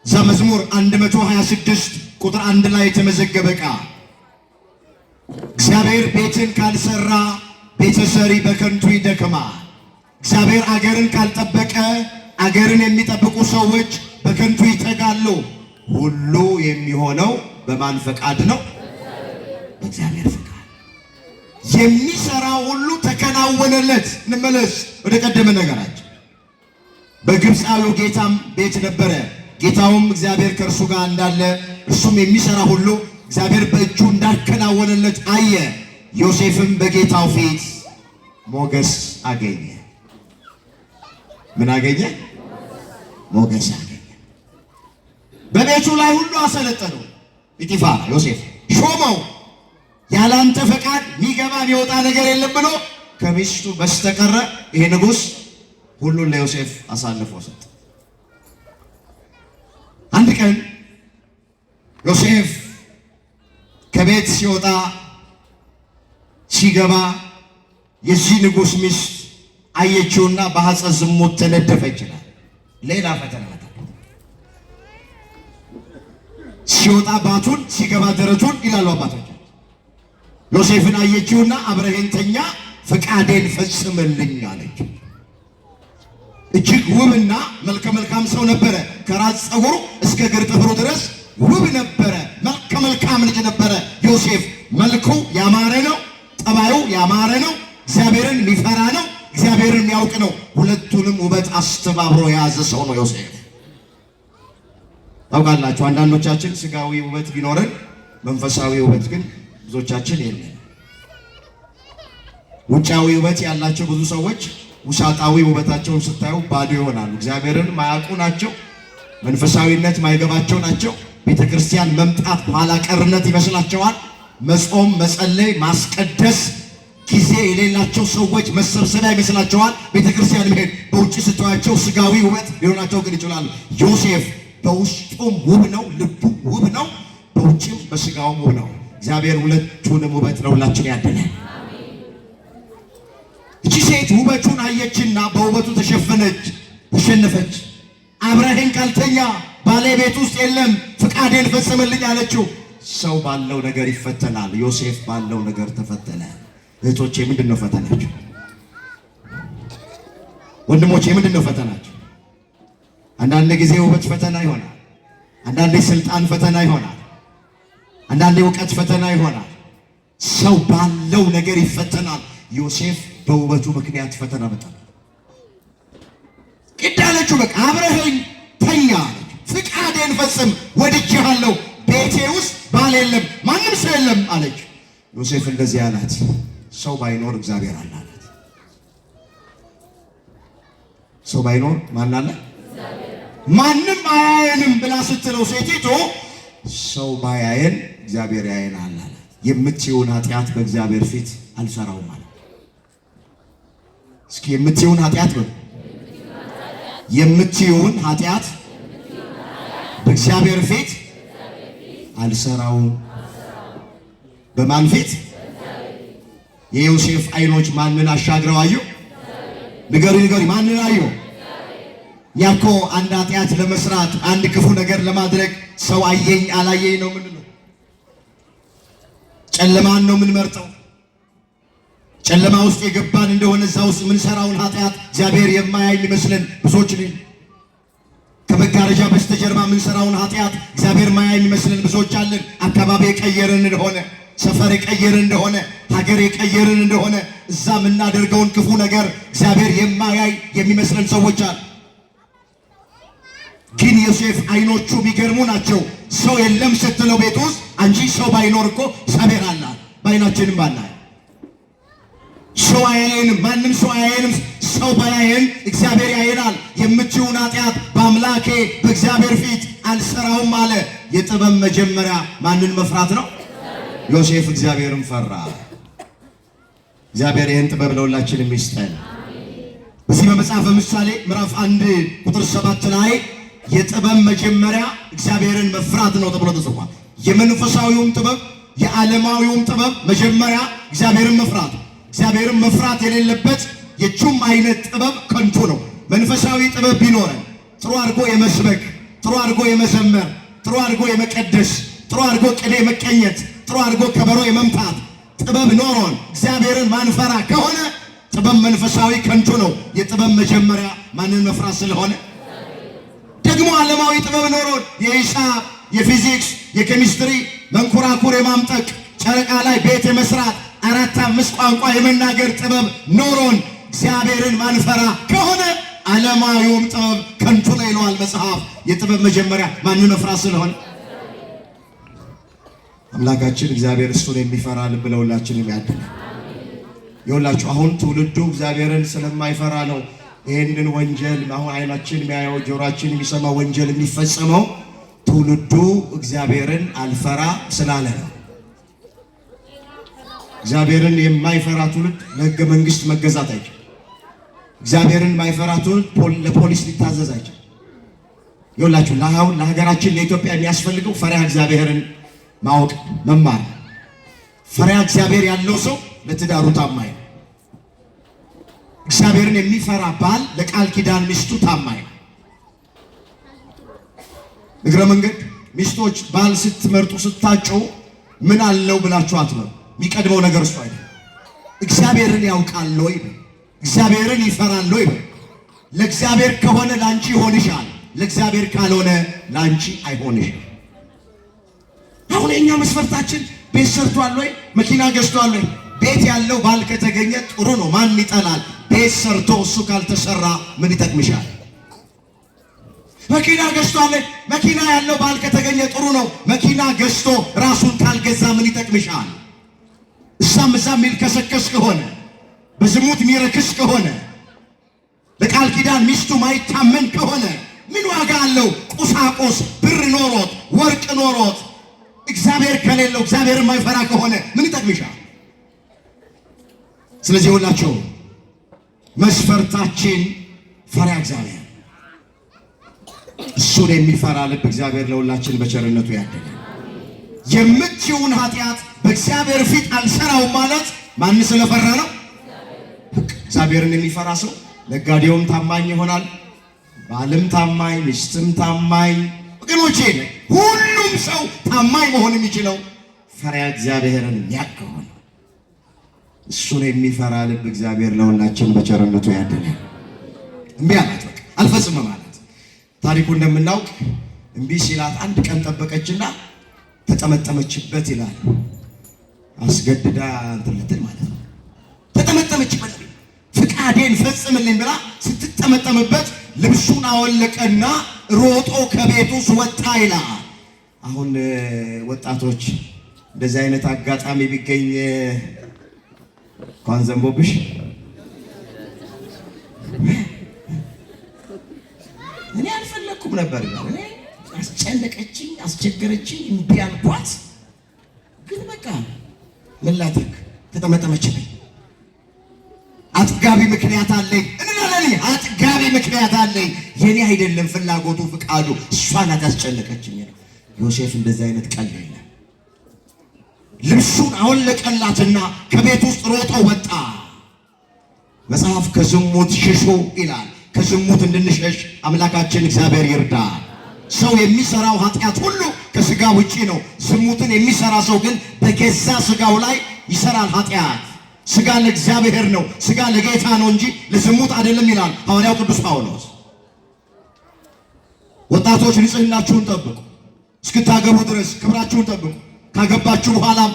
ዘመዝሙር 126 ቁጥር 1 ላይ የተመዘገበ ቃል እግዚአብሔር ቤትን ካልሰራ ቤተሰሪ በከንቱ ይደክማል። እግዚአብሔር አገርን ካልጠበቀ አገርን የሚጠብቁ ሰዎች በከንቱ ይተጋሉ። ሁሉ የሚሆነው በማን ፈቃድ ነው? በእግዚአብሔር ፈቃድ የሚሰራ ሁሉ ተከናወነለት። እንመለስ ወደ ቀደመ ነገራችን። በግብፃዊው ጌታም ቤት ነበረ። ጌታውም እግዚአብሔር ከእርሱ ጋር እንዳለ እርሱም የሚሰራ ሁሉ እግዚአብሔር በእጁ እንዳከናወነለት አየ። ዮሴፍም በጌታው ፊት ሞገስ አገኘ። ምን አገኘ? ሞገስ አገኘ። በቤቱ ላይ ሁሉ አሰለጠነው። ጲጢፋራ ዮሴፍ ሾመው። ያላንተ ፈቃድ ሚገባ ሚወጣ ነገር የለም ብሎ ከሚስቱ በስተቀረ ይሄ ንጉሥ ሁሉን ለዮሴፍ አሳልፎ ሰጠ። አንድ ቀን ዮሴፍ ከቤት ሲወጣ ሲገባ የዚህ ንጉሥ ሚስት አየችውና በሐጸት ዝሙት ተነደፈች ይላል። ሌላ ፈተና ሲወጣ ባቱን ሲገባ ደረቱን ይላሉ አባቶች። ዮሴፍን አየችውና አብረኸኝ ተኛ፣ ፈቃዴን ፈጽምልኝ አለች። እጅግ ውብና መልከ መልካም ሰው ነበረ። ከራስ ፀጉሩ እስከ እግር ጥፍሩ ድረስ ውብ ነበረ። መልከ መልካም ልጅ ነበረ ዮሴፍ። መልኩ ያማረ ነው፣ ጠባዩ ያማረ ነው። እግዚአብሔርን የሚፈራ ነው፣ እግዚአብሔርን የሚያውቅ ነው። ሁለቱንም ውበት አስተባብሮ የያዘ ሰው ነው ዮሴፍ። ታውቃላችሁ አንዳንዶቻችን ስጋዊ ውበት ቢኖረን መንፈሳዊ ውበት ግን ብዙዎቻችን የለን። ውጫዊ ውበት ያላቸው ብዙ ሰዎች ውሳጣዊ ውበታቸውን ስታዩ ባዶ ይሆናሉ። እግዚአብሔርን ማያውቁ ናቸው። መንፈሳዊነት ማይገባቸው ናቸው። ቤተ ክርስቲያን መምጣት ኋላ ቀርነት ይመስላቸዋል። መጾም፣ መጸለይ፣ ማስቀደስ ጊዜ የሌላቸው ሰዎች መሰብሰቢያ ይመስላቸዋል። ቤተ ክርስቲያን መሄድ በውጭ ስትዋቸው ስጋዊ ውበት ሊሆናቸው ግን ይችላሉ። ዮሴፍ በውስጡም ውብ ነው፣ ልቡ ውብ ነው፣ በውጭም በስጋውም ውብ ነው። እግዚአብሔር ሁለቱንም ውበት ለሁላችን ያድለን። እቺ ሴት ውበቱን አየችና በውበቱ ተሸነፈች። አብረኸኝ ካልተኛ ባለቤት ውስጥ የለም፣ ፍቃዴን ፈጽምልኝ አለችው። ሰው ባለው ነገር ይፈተናል። ዮሴፍ ባለው ነገር ተፈተነ። እህቶቼ ምንድን ነው ፈተናችሁ? ወንድሞቼ ምንድን ነው ፈተናችሁ? አንዳንድ ጊዜ ውበት ፈተና ይሆናል። አንዳንዴ ስልጣን ፈተና ይሆናል። አንዳንዴ እውቀት ፈተና ይሆናል። ሰው ባለው ነገር ይፈተናል። ዮሴፍ በውበቱ ምክንያት ፈተና መጣ። ቅዳለችው በቃ አብረኸኝ ተኛ አለች። ፍቃዴን ፈጽም፣ ወድጄሃለሁ፣ ቤቴ ውስጥ ባል የለም፣ ማንም ሰው የለም አለች። ዮሴፍ እንደዚህ አላት፣ ሰው ባይኖር እግዚአብሔር አለ አላት። ሰው ባይኖር ማን አለ? ማንም አያየንም ብላ ስትለው ሴቲቱ ሰው ባያየን እግዚአብሔር ያየናል አላት። የምትይውን ኃጢአት በእግዚአብሔር ፊት አልሰራውም ማለት። እስኪ የምትይውን ኃጢአት ነው የምትይውን ኃጢአት በእግዚአብሔር ፊት አልሰራውም። በማን ፊት? የዮሴፍ አይኖች ማንን አሻግረው አዩ? ንገሪ ማንን አዩ? እኛ እኮ አንድ ኃጢአት ለመስራት አንድ ክፉ ነገር ለማድረግ ሰው አየኝ አላየኝ ነው ምንለው? ጨለማን ነው የምንመርጠው። ጨለማ ውስጥ የገባን እንደሆነ እዛ ውስጥ የምንሰራውን ኃጢአት እግዚአብሔር የማያይ ይመስለን ብዙዎች ነን። ከመጋረጃ በስተጀርባ የምንሰራውን ኃጢአት እግዚአብሔር ማያይ ይመስለን ብዙዎች አለን። አካባቢ የቀየርን እንደሆነ፣ ሰፈር የቀየርን እንደሆነ፣ ሀገር የቀየርን እንደሆነ እዛ የምናደርገውን ክፉ ነገር እግዚአብሔር የማያይ የሚመስለን ሰዎች አሉ። ግን ዮሴፍ አይኖቹ የሚገርሙ ናቸው። ሰው የለም ስትለው ቤት ውስጥ አንቺ ሰው ባይኖር እኮ እግዚአብሔር አለ። በአይናችንም ባናይ ሰው አያየንም፣ ማንም ሰው አያየንም። ሰው ባያየን እግዚአብሔር ያየናል። የምትይውን ኃጢአት በአምላኬ በእግዚአብሔር ፊት አልሰራውም አለ። የጥበብ መጀመሪያ ማንን መፍራት ነው? ዮሴፍ እግዚአብሔርን ፈራ። እግዚአብሔር ይህን ጥበብ ለሁላችንም ይስጠን። በዚህ በመጽሐፈ ምሳሌ ምዕራፍ 1 ቁጥር 7 ላይ የጥበብ መጀመሪያ እግዚአብሔርን መፍራት ነው ተብሎ ተጽፏል። የመንፈሳዊውም ጥበብ የዓለማዊውም ጥበብ መጀመሪያ እግዚአብሔርን መፍራት። እግዚአብሔርን መፍራት የሌለበት የቱም አይነት ጥበብ ከንቱ ነው። መንፈሳዊ ጥበብ ቢኖረን ጥሩ አድርጎ የመስበክ፣ ጥሩ አድርጎ የመዘመር፣ ጥሩ አድርጎ የመቀደስ፣ ጥሩ አድርጎ ቅኔ መቀኘት፣ ጥሩ አድርጎ ከበሮ የመምታት ጥበብ ኖሮን እግዚአብሔርን ማንፈራ ከሆነ ጥበብ መንፈሳዊ ከንቱ ነው። የጥበብ መጀመሪያ ማንን መፍራት ስለሆነ ደግሞ ዓለማዊ ጥበብ ኖሮን የሂሳብ፣ የፊዚክስ፣ የኬሚስትሪ መንኮራኩር የማምጠቅ ጨረቃ ላይ ቤት የመስራት 4-5 ቋንቋ የመናገር ጥበብ ኖሮን እግዚአብሔርን ማንፈራ ከሆነ ዓለማዊውም ጥበብ ከንቱ ነው ይለዋል መጽሐፍ። የጥበብ መጀመሪያ ማንን መፍራት ስለሆነ አምላካችን እግዚአብሔር እሱን የሚፈራ ልብ ለሁላችንም ያድል። ይኸውላችሁ አሁን ትውልዱ እግዚአብሔርን ስለማይፈራ ነው ይህንን ወንጀል አሁን አይናችን የሚያየው ጆሮአችን የሚሰማው ወንጀል የሚፈጸመው። ትውልዱ እግዚአብሔርን አልፈራ ስላለ ነው። እግዚአብሔርን የማይፈራ ትውልድ ለሕገ መንግሥት መገዛት አይችልም። እግዚአብሔርን የማይፈራ ትውልድ ለፖሊስ ሊታዘዝ አይችልም። ይኸውላችሁ ለአሁን ለሀገራችን ለኢትዮጵያ የሚያስፈልገው ፈሪሃ እግዚአብሔርን ማወቅ መማር። ፈሪሃ እግዚአብሔር ያለው ሰው ለትዳሩ ታማኝ ነው። እግዚአብሔርን የሚፈራ ባል ለቃል ኪዳን ሚስቱ ታማኝ ነው። እግረ መንገድ ሚስቶች ባል ስትመርጡ ስታጩ ምን አለው ብላችሁ አትመሩ። የሚቀድመው ነገር እሱ አይደለም። እግዚአብሔርን ያውቃል ወይ? እግዚአብሔርን ይፈራል ወይ? ለእግዚአብሔር ከሆነ ላንቺ ይሆንሻል፣ ለእግዚአብሔር ካልሆነ ላንቺ አይሆንሽም። አሁን የኛ መስፈርታችን ቤት ሰርቷል ወይ? መኪና ገዝቷል ወይ? ቤት ያለው ባል ከተገኘ ጥሩ ነው፣ ማን ይጠላል? ቤት ሰርቶ እሱ ካልተሰራ ምን ይጠቅምሻል? መኪና ገዝቷል። መኪና ያለው ባል ከተገኘ ጥሩ ነው፣ መኪና ገዝቶ ራሱን ካልገዛ ምን ይጠቅምሻል? እዛም የሚልከሰከስ ከሆነ በዝሙት የሚረክስ ከሆነ ለቃል ኪዳን ሚስቱ ማይታመን ከሆነ ምን ዋጋ አለው? ቁሳቁስ ብር ኖሮት ወርቅ ኖሮት እግዚአብሔር ከሌለው እግዚአብሔርን ማይፈራ ከሆነ ምን ይጠቅምሻል? ስለዚህ ሁላችሁ መስፈርታችን ፈሪሃ እግዚአብሔር፣ እሱን የሚፈራ ልብ እግዚአብሔር ለሁላችን በቸርነቱ ያድል። የምትችውን ኃጢአት በእግዚአብሔር ፊት አልሰራውም ማለት ማን ስለፈራ ነው? እግዚአብሔርን የሚፈራ ሰው ነጋዴውም ታማኝ ይሆናል፣ ባልም ታማኝ፣ ሚስትም ታማኝ። ወገኖቼ ሁሉም ሰው ታማኝ መሆን የሚችለው ፈሪሃ እግዚአብሔርን የሚያውቀው ነው። እሱን የሚፈራ ልብ እግዚአብሔር ለሁላችን በቸርነቱ ያድል። እምቢ አላት፣ በቃ አልፈጽምም ማለት። ታሪኩ እንደምናውቅ እምቢ ሲላት አንድ ቀን ጠበቀችና ተጠመጠመችበት ይላል። አስገድዳ እንትን ልትል ማለት ነው። ተጠመጠመችበት፣ ፍቃዴን ፈጽምልኝ ብላ ስትጠመጠምበት ልብሱን አወለቀና ሮጦ ከቤቱ ወጣ ይላል። አሁን ወጣቶች እንደዚህ አይነት አጋጣሚ ቢገኝ እንኳን ዘንቦብሽ እኔ አልፈለኩም ነበር። እኔ አስጨነቀችኝ፣ አስቸገረችኝ፣ እምቢ አልኳት። ግን በቃ ምን ላድርግ? ተጠመጠመችብኝ። አጥጋቢ ምክንያት አለኝ እንላለኝ። አጥጋቢ ምክንያት አለኝ። የኔ አይደለም ፍላጎቱ ፍቃዱ፣ እሷ ናት ያስጨነቀችኝ። ዮሴፍ እንደዚህ አይነት ቀልድ የለም። ልብሱን አወለቀላትና ከቤት ውስጥ ሮጦ ወጣ። መጽሐፍ ከዝሙት ሽሹ ይላል። ከዝሙት እንድንሸሽ አምላካችን እግዚአብሔር ይርዳ። ሰው የሚሰራው ኃጢአት ሁሉ ከስጋ ውጪ ነው። ዝሙትን የሚሰራ ሰው ግን በገዛ ስጋው ላይ ይሰራል ኃጢአት። ስጋ ለእግዚአብሔር ነው፣ ስጋ ለጌታ ነው እንጂ ለዝሙት አይደለም ይላል ሐዋርያው ቅዱስ ጳውሎስ። ወጣቶች ንጽህናችሁን ጠብቁ፣ እስክታገቡ ድረስ ክብራችሁን ጠብቁ። ካገባችሁ በኋላም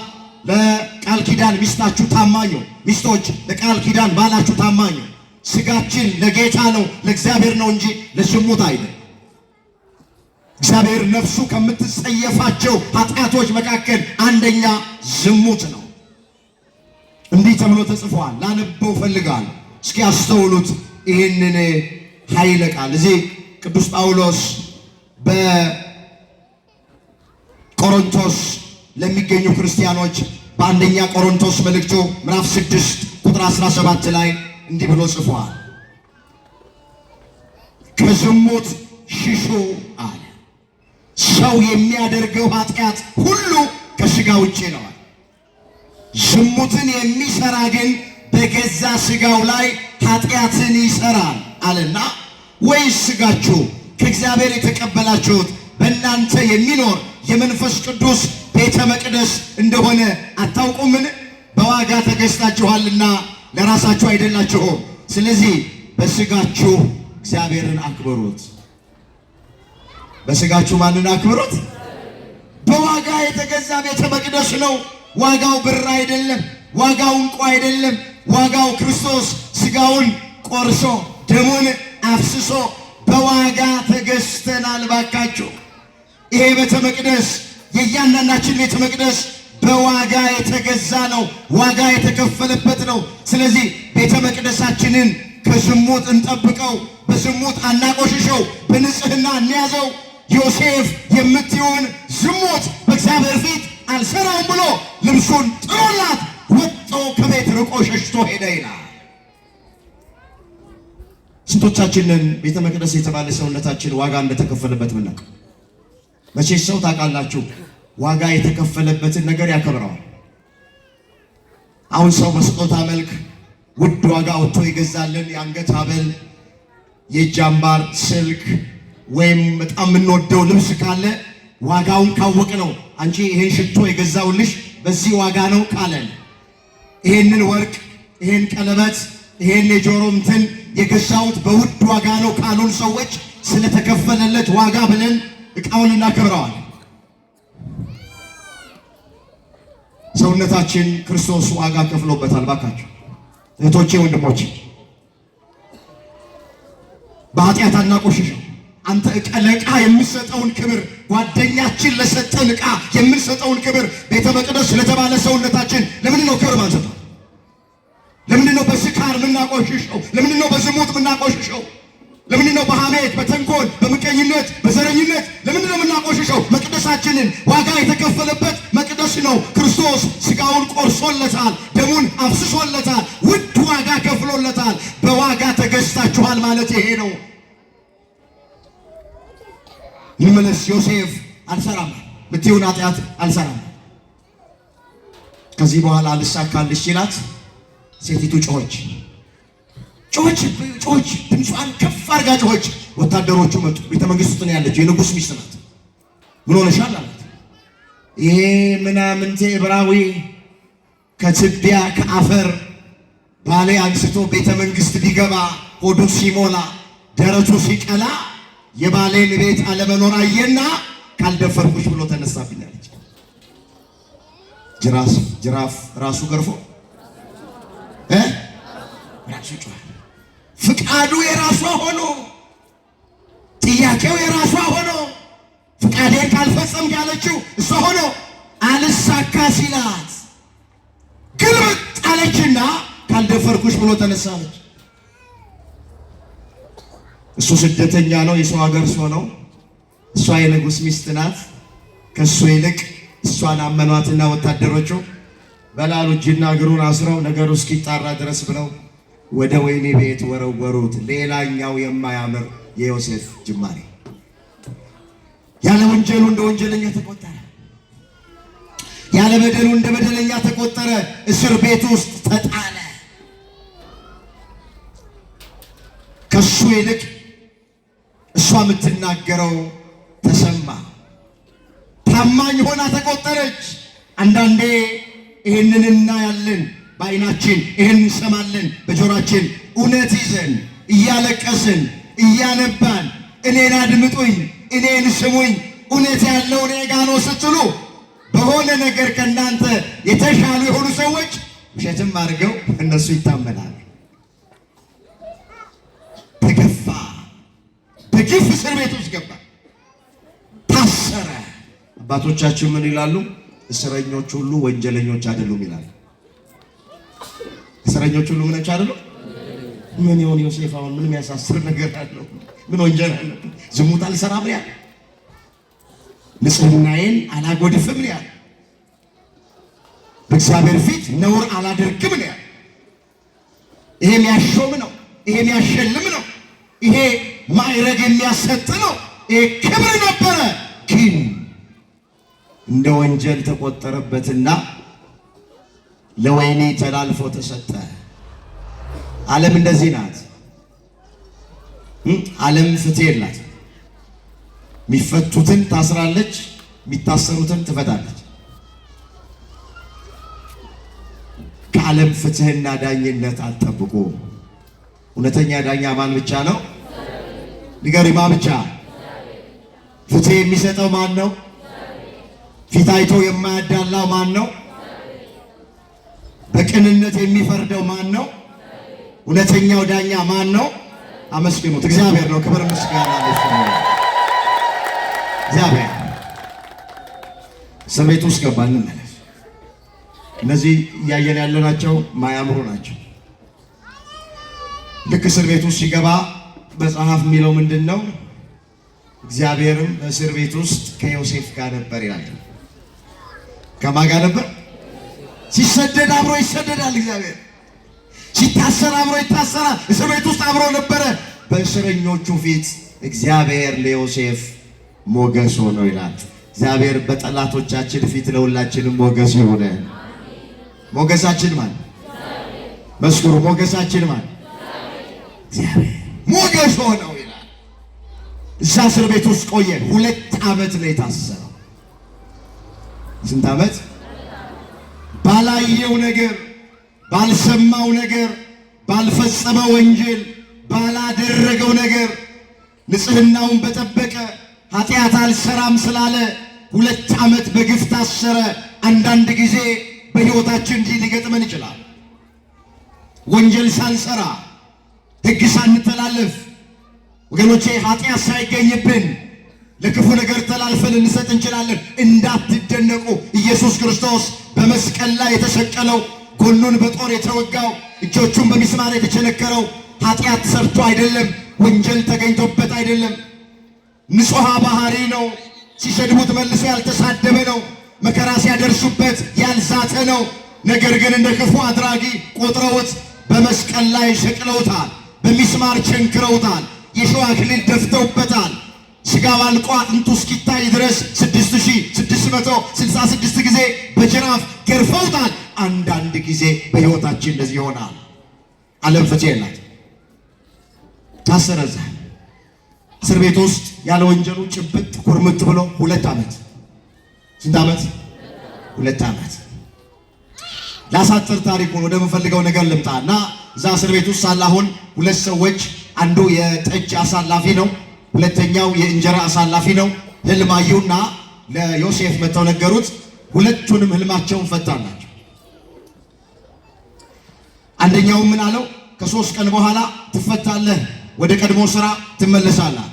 ለቃል ኪዳን ሚስታችሁ ታማኙ፣ ሚስቶች ለቃል ኪዳን ባላችሁ ታማኙ። ስጋችን ለጌታ ነው ለእግዚአብሔር ነው እንጂ ለዝሙት አይደለም። እግዚአብሔር ነፍሱ ከምትጸየፋቸው ኃጢአቶች መካከል አንደኛ ዝሙት ነው። እንዲህ ተብሎ ተጽፏል። ላነበው ፈልጋለሁ፣ እስኪ አስተውሉት ይህንን ኃይለ ቃል። እዚህ ቅዱስ ጳውሎስ በቆሮንቶስ ለሚገኙ ክርስቲያኖች በአንደኛ ቆሮንቶስ መልእክቱ ምዕራፍ 6 ቁጥር 17 ላይ እንዲህ ብሎ ጽፏል። ከዝሙት ሽሹ አለ። ሰው የሚያደርገው ኃጢአት ሁሉ ከስጋ ውጪ ነው። ዝሙትን የሚሰራ ግን በገዛ ስጋው ላይ ኃጢአትን ይሰራል አለና፣ ወይስ ስጋችሁ ከእግዚአብሔር የተቀበላችሁት በእናንተ የሚኖር የመንፈስ ቅዱስ ቤተ መቅደስ እንደሆነ አታውቁምን? በዋጋ ተገዝታችኋልና ለራሳችሁ አይደላችሁም። ስለዚህ በስጋችሁ እግዚአብሔርን አክብሩት። በስጋችሁ ማንን አክብሩት? በዋጋ የተገዛ ቤተ መቅደስ ነው። ዋጋው ብር አይደለም፣ ዋጋው ዕንቁ አይደለም። ዋጋው ክርስቶስ ሥጋውን ቆርሶ ደሙን አፍስሶ በዋጋ ተገዝተናል። ባካችሁ ይሄ ቤተ መቅደስ የእያንዳንዳችን ቤተ መቅደስ በዋጋ የተገዛ ነው፣ ዋጋ የተከፈለበት ነው። ስለዚህ ቤተ መቅደሳችንን ከዝሙት እንጠብቀው፣ በዝሙት አናቆሽሸው፣ በንጽህና እንያዘው። ዮሴፍ የምትሆን ዝሙት በእግዚአብሔር ፊት አልሰራውም ብሎ ልብሱን ጥሎላት ወጥቶ ከቤት ርቆ ሸሽቶ ሄደ ይላል። ስንቶቻችንን ቤተ መቅደስ የተባለ ሰውነታችን ዋጋ እንደተከፈለበት ምናውቅ? መቼስ ሰው ታውቃላችሁ ዋጋ የተከፈለበትን ነገር ያከብረዋል። አሁን ሰው በስጦታ መልክ ውድ ዋጋ ወጥቶ ይገዛልን የአንገት ሐብል፣ የእጅ አምባር፣ ስልክ ወይም በጣም የምንወደው ልብስ ካለ ዋጋውን ካወቅ ነው። አንቺ ይሄን ሽቶ የገዛውልሽ በዚህ ዋጋ ነው ካለን፣ ይሄንን ወርቅ፣ ይሄን ቀለበት፣ ይሄን የጆሮ እንትን የገዛውት በውድ ዋጋ ነው ካሉን ሰዎች ስለተከፈለለት ዋጋ ብለን ዕቃውን እናከብረዋል። ሰውነታችን ክርስቶስ ዋጋ ከፍሎበታል። ባካችሁ እህቶቼ፣ ወንድሞቼ በኃጢአት አናቆሽሸው። አንተ ለዕቃ የምንሰጠውን ክብር፣ ጓደኛችን ለሰጠን ዕቃ የምንሰጠውን ክብር ቤተ መቅደስ ለተባለ ሰውነታችን ለምንድን ነው ክብር ማንሰጠው? ለምንድን ነው በስካር የምናቆሽሸው? ለምንድን ነው በዝሙት የምናቆሽሸው? ለምንድን ነው በሐሜት፣ በተንኮል፣ በምቀኝነት፣ በዘረኝነት ለምንድን ነው የምናቆሽሸው? መቅደሳችንን ዋጋ የተከፈለበት መቅደስ ነው። ክርስቶስ ሥጋውን ቆርሶለታል፣ ደሙን አፍስሶለታል፣ ውድ ዋጋ ከፍሎለታል። በዋጋ ተገዝታችኋል ማለት ይሄ ነው። ይመለስ ዮሴፍ አልሰራም ብትይውን ኃጢአት አልሰራም። ከዚህ በኋላ አልሳካልሽ ሲላት ሴቲቱ ጮኸች፣ ድምጿን ከፍ አድርጋ ጮኸች። ወታደሮቹ መጡ። ቤተ መንግስት ውስጥ ነው ያለችው፣ የንጉሥ ሚስት ናት። ምን ሆነሻል አላት። ይሄ ምናምንቴ ዕብራዊ ከትቢያ ከአፈር ባሌ አንስቶ ቤተ መንግስት ቢገባ ሆዱ ሲሞላ ደረቱ ሲቀላ የባሌን ቤት አለመኖር አየና ካልደፈርኩሽ ብሎ ተነሳብኛለች። ጅራፍ ራሱ ገርፎ ራሱ ጮኸ። ፍቃዱ የራሷ ሆኖ ጥያቄው የራሷ ሆኖ ፍቃዴን ካልፈጸም ያለችው እሷ ሆኖ አልሳካ ሲላት ግልብጥ አለችና ካልደፈርኩሽ ብሎ ተነሳለች። እሱ ስደተኛ ነው፣ የሰው ሀገር ሰው ነው። እሷ የንጉሥ ሚስት ናት። ከእሱ ይልቅ እሷን አመኗትና ወታደሮቹ በላሉ እጅና እግሩን አስረው ነገሩ እስኪጣራ ድረስ ብለው ወደ ወህኒ ቤት ወረወሩት። ሌላኛው የማያምር የዮሴፍ ጅማሬ። ያለ ወንጀሉ እንደ ወንጀለኛ ተቆጠረ፣ ያለ በደሉ እንደ በደለኛ ተቆጠረ። እስር ቤት ውስጥ ተጣለ። ከሱ ይልቅ እሷ የምትናገረው ተሰማ። ታማኝ ሆና ተቆጠረች። አንዳንዴ ይህንን እናያለን በዓይናችን፣ ይህን እንሰማለን በጆሮአችን። እውነት ይዘን እያለቀስን እያነባን እኔን አድምጡኝ፣ እኔን ስሙኝ፣ እውነት ያለው እኔ ጋ ነው ስትሉ በሆነ ነገር ከእናንተ የተሻሉ የሆኑ ሰዎች ውሸትም አድርገው እነሱ ይታመናል። ተገፋ፣ በግፍ እስር ቤት ውስጥ ገባ፣ ታሰረ። አባቶቻችን ምን ይላሉ? እስረኞች ሁሉ ወንጀለኞች አይደሉም ይላሉ። እስረኞች ሁሉ ምኖች አይደሉም። ምን ይሆን ዮሴፍ አሁን ምን የሚያሳስር ነገር አለው? ምን ወንጀል አለ? ዝሙት አልሰራም ያለ፣ ንጽህናዬን አላጎድፍም ያለ፣ በእግዚአብሔር ፊት ነውር አላደርግም ያለ። ይሄ የሚያሾም ነው፣ ይሄ የሚያሸልም ነው፣ ይሄ ማዕረግ የሚያሰጥ ነው፣ ይሄ ክብር ነበረ። ግን እንደ ወንጀል ተቆጠረበትና ለወህኒ ተላልፎ ተሰጠ። ዓለም እንደዚህ ናት። ዓለም ፍትህ የላት። የሚፈቱትን ታስራለች፣ የሚታሰሩትን ትፈታለች። ከዓለም ፍትህና ዳኝነት አትጠብቁ። እውነተኛ ዳኛ ማን ብቻ ነው? ንገሪ፣ ማን ብቻ? ፍትህ የሚሰጠው ማን ነው? ፊት አይቶ የማያዳላው ማን ነው? በቅንነት የሚፈርደው ማን ነው? እውነተኛው ዳኛ ማን ነው? አመስግኑት። እግዚአብሔር ነው። ክብር ምስጋና ለእሱ። እግዚአብሔር እስር ቤት ውስጥ ገባ። እንመለስ። እነዚህ እያየን ያለናቸው ማያምሩ ናቸው። ልክ እስር ቤት ውስጥ ሲገባ መጽሐፍ የሚለው ምንድን ነው? እግዚአብሔርም በእስር ቤት ውስጥ ከዮሴፍ ጋር ነበር ይላል። ከማን ጋር ነበር? ሲሰደድ አብሮ ይሰደዳል። እግዚአብሔር ሲታሰር አብሮ ይታሰራል። እስር ቤት ውስጥ አብሮ ነበረ። በእስረኞቹ ፊት እግዚአብሔር ለዮሴፍ ሞገስ ሆኖ ይላል። እግዚአብሔር በጠላቶቻችን ፊት ለሁላችንም ሞገስ ይሁን። ሞገሳችን ማን? መስክሩ። ሞገሳችን ማን? እግዚአብሔር ሞገስ ሆነው ይላል። እዛ እስር ቤት ውስጥ ቆየ። 2 ዓመት ነው የታሰረው። ስንት ዓመት? ባላየው ነገር፣ ባልሰማው ነገር፣ ባልፈጸመው ወንጀል፣ ባላደረገው ነገር ንጽህናውን በጠበቀ ኃጢአት አልሰራም ስላለ 2 ዓመት በግፍ ታሰረ። አንዳንድ ጊዜ በሕይወታችን እንዲህ ሊገጥመን ይችላል። ወንጀል ሳንሰራ፣ ሕግ ሳንተላለፍ፣ ወገኖቼ ኃጢአት ሳይገኝብን ለክፉ ነገር ተላልፈን እንሰጥ እንችላለን። እንዳትደነቁ። ኢየሱስ ክርስቶስ በመስቀል ላይ የተሰቀለው፣ ጎኑን በጦር የተወጋው፣ እጆቹን በሚስማር የተቸነከረው ኃጢአት ሰርቶ አይደለም፣ ወንጀል ተገኝቶበት አይደለም። ንጹሐ ባህሪ ነው። ሲሰድቡት መልሶ ያልተሳደበ ነው። መከራ ሲያደርሱበት ያልዛተ ነው። ነገር ግን እንደ ክፉ አድራጊ ቆጥረውት በመስቀል ላይ ሰቅለውታል። በሚስማር ቸንክረውታል። የሸዋ አክሊል ደፍተውበታል። ሥጋው አልቆ አጥንቱ እስኪታይ ድረስ 6666 ጊዜ በጅራፍ ገርፈውታል። አንዳንድ ጊዜ በሕይወታችን እንደዚህ ይሆናል። ዓለም ፍፄ ናት። ታሰረዘ እስር ቤት ውስጥ ያለ ወንጀሉ ጭብጥ ኩርምት ብሎ 2 ዓመት። ስንት ዓመት? 2 ዓመት። ላሳጥር ታሪኩን ወደ ምፈልገው ነገር ልምጣ እና እዛ እስር ቤት ውስጥ ሳለ አሁን 2 ሰዎች፣ አንዱ የጠጅ አሳላፊ ነው፣ ሁለተኛው የእንጀራ አሳላፊ ነው። ህልም አዩና ለዮሴፍ መተው ነገሩት። ሁለቱንም ህልማቸውን ፈታላቸው። አንደኛው ምን አለው? ከ3 ቀን በኋላ ትፈታለህ፣ ወደ ቀድሞ ስራ ትመለሳለህ።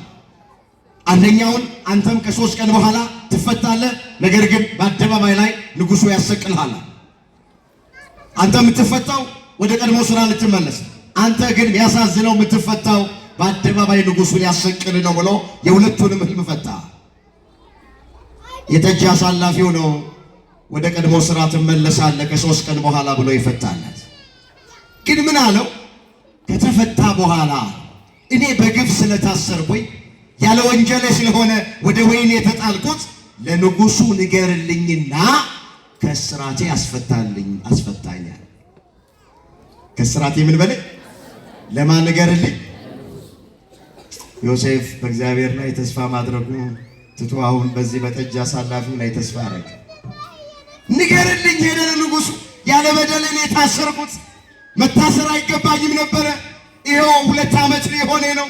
አንደኛውን አንተም ከ3 ቀን በኋላ ትፈታለህ፣ ነገር ግን በአደባባይ ላይ ንጉሱ ያሰቅልሃል። አንተ የምትፈታው ወደ ቀድሞ ስራ ልትመለስ፣ አንተ ግን ያሳዝነው የምትፈታው በአደባባይ ንጉሱ ሊያሰቅል ነው ብሎ የሁለቱንም ህልም ፈታ። የጠጅ አሳላፊው ነው ወደ ቀድሞ ስራ ትመለሳለህ ከ3 ቀን በኋላ ብሎ ይፈታለት። ግን ምን አለው? ከተፈታ በኋላ እኔ በግፍ ስለታሰርኩኝ ያለ ወንጀል ስለሆነ ወደ ወህኒ የተጣልኩት ለንጉሱ ንገርልኝና ከስራቴ አስፈታኛል። ከስራቴ ምን በለ? ለማን ንገርልኝ? ዮሴፍ በእግዚአብሔር ላይ ተስፋ ማድረጉ ትቶ አሁን በዚህ በጠጅ አሳላፊው ላይ ተስፋ አደረገ። ንገርልኝ ሄደ ለንጉሱ። ያለ በደል እኔ የታሰርኩት መታሰር አይገባኝም ነበረ። ይኸው 2 ዓመት ሊሆኔ ነው።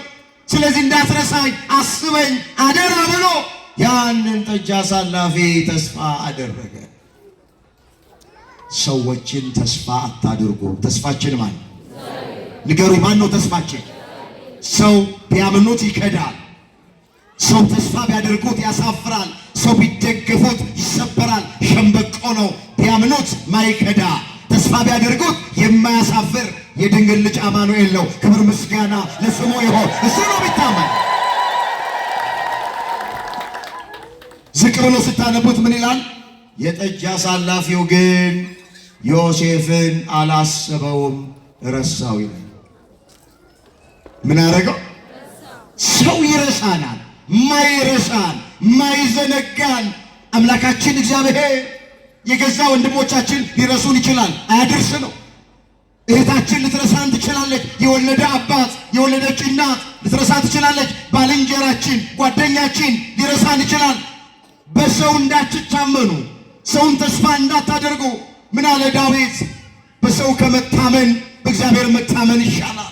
ስለዚህ እንዳትረሳኝ አስበኝ አደራ ብሎ ያንን ጠጅ አሳላፊ ተስፋ አደረገ። ሰዎችን ተስፋ አታድርጉ። ተስፋችን ማን? ንገሩኝ፣ ማን ነው ተስፋችን? ሰው ቢያምኑት ይከዳል። ሰው ተስፋ ቢያደርጉት ያሳፍራል። ሰው ቢደገፉት ይሰበራል። ሸምበቆ ነው ቢያምኑት ማይከዳ፣ ተስፋ ቢያደርጉት የማያሳፍር የድንግል ልጅ አማኑኤል ነው። ክብር ምስጋና ለስሙ ይሁን። እሱ ነው ቢታመን። ዝቅ ብሎ ስታነቡት ምን ይላል? የጠጅ አሳላፊው ግን ዮሴፍን አላሰበውም፣ ረሳው ይላል። ምን አደረገው? ሰው ይረሳናል። ማይረሳን ማይዘነጋን አምላካችን እግዚአብሔር የገዛ ወንድሞቻችን ሊረሱን ይችላል። አያደርስ ነው። እህታችን ልትረሳን ትችላለች። የወለደ አባት የወለደች እናት ልትረሳ ትችላለች። ባልንጀራችን ጓደኛችን ሊረሳን ይችላል። በሰው እንዳትታመኑ፣ ሰውን ተስፋ እንዳታደርጉ። ምን አለ ዳዊት? በሰው ከመታመን በእግዚአብሔር መታመን ይሻላል።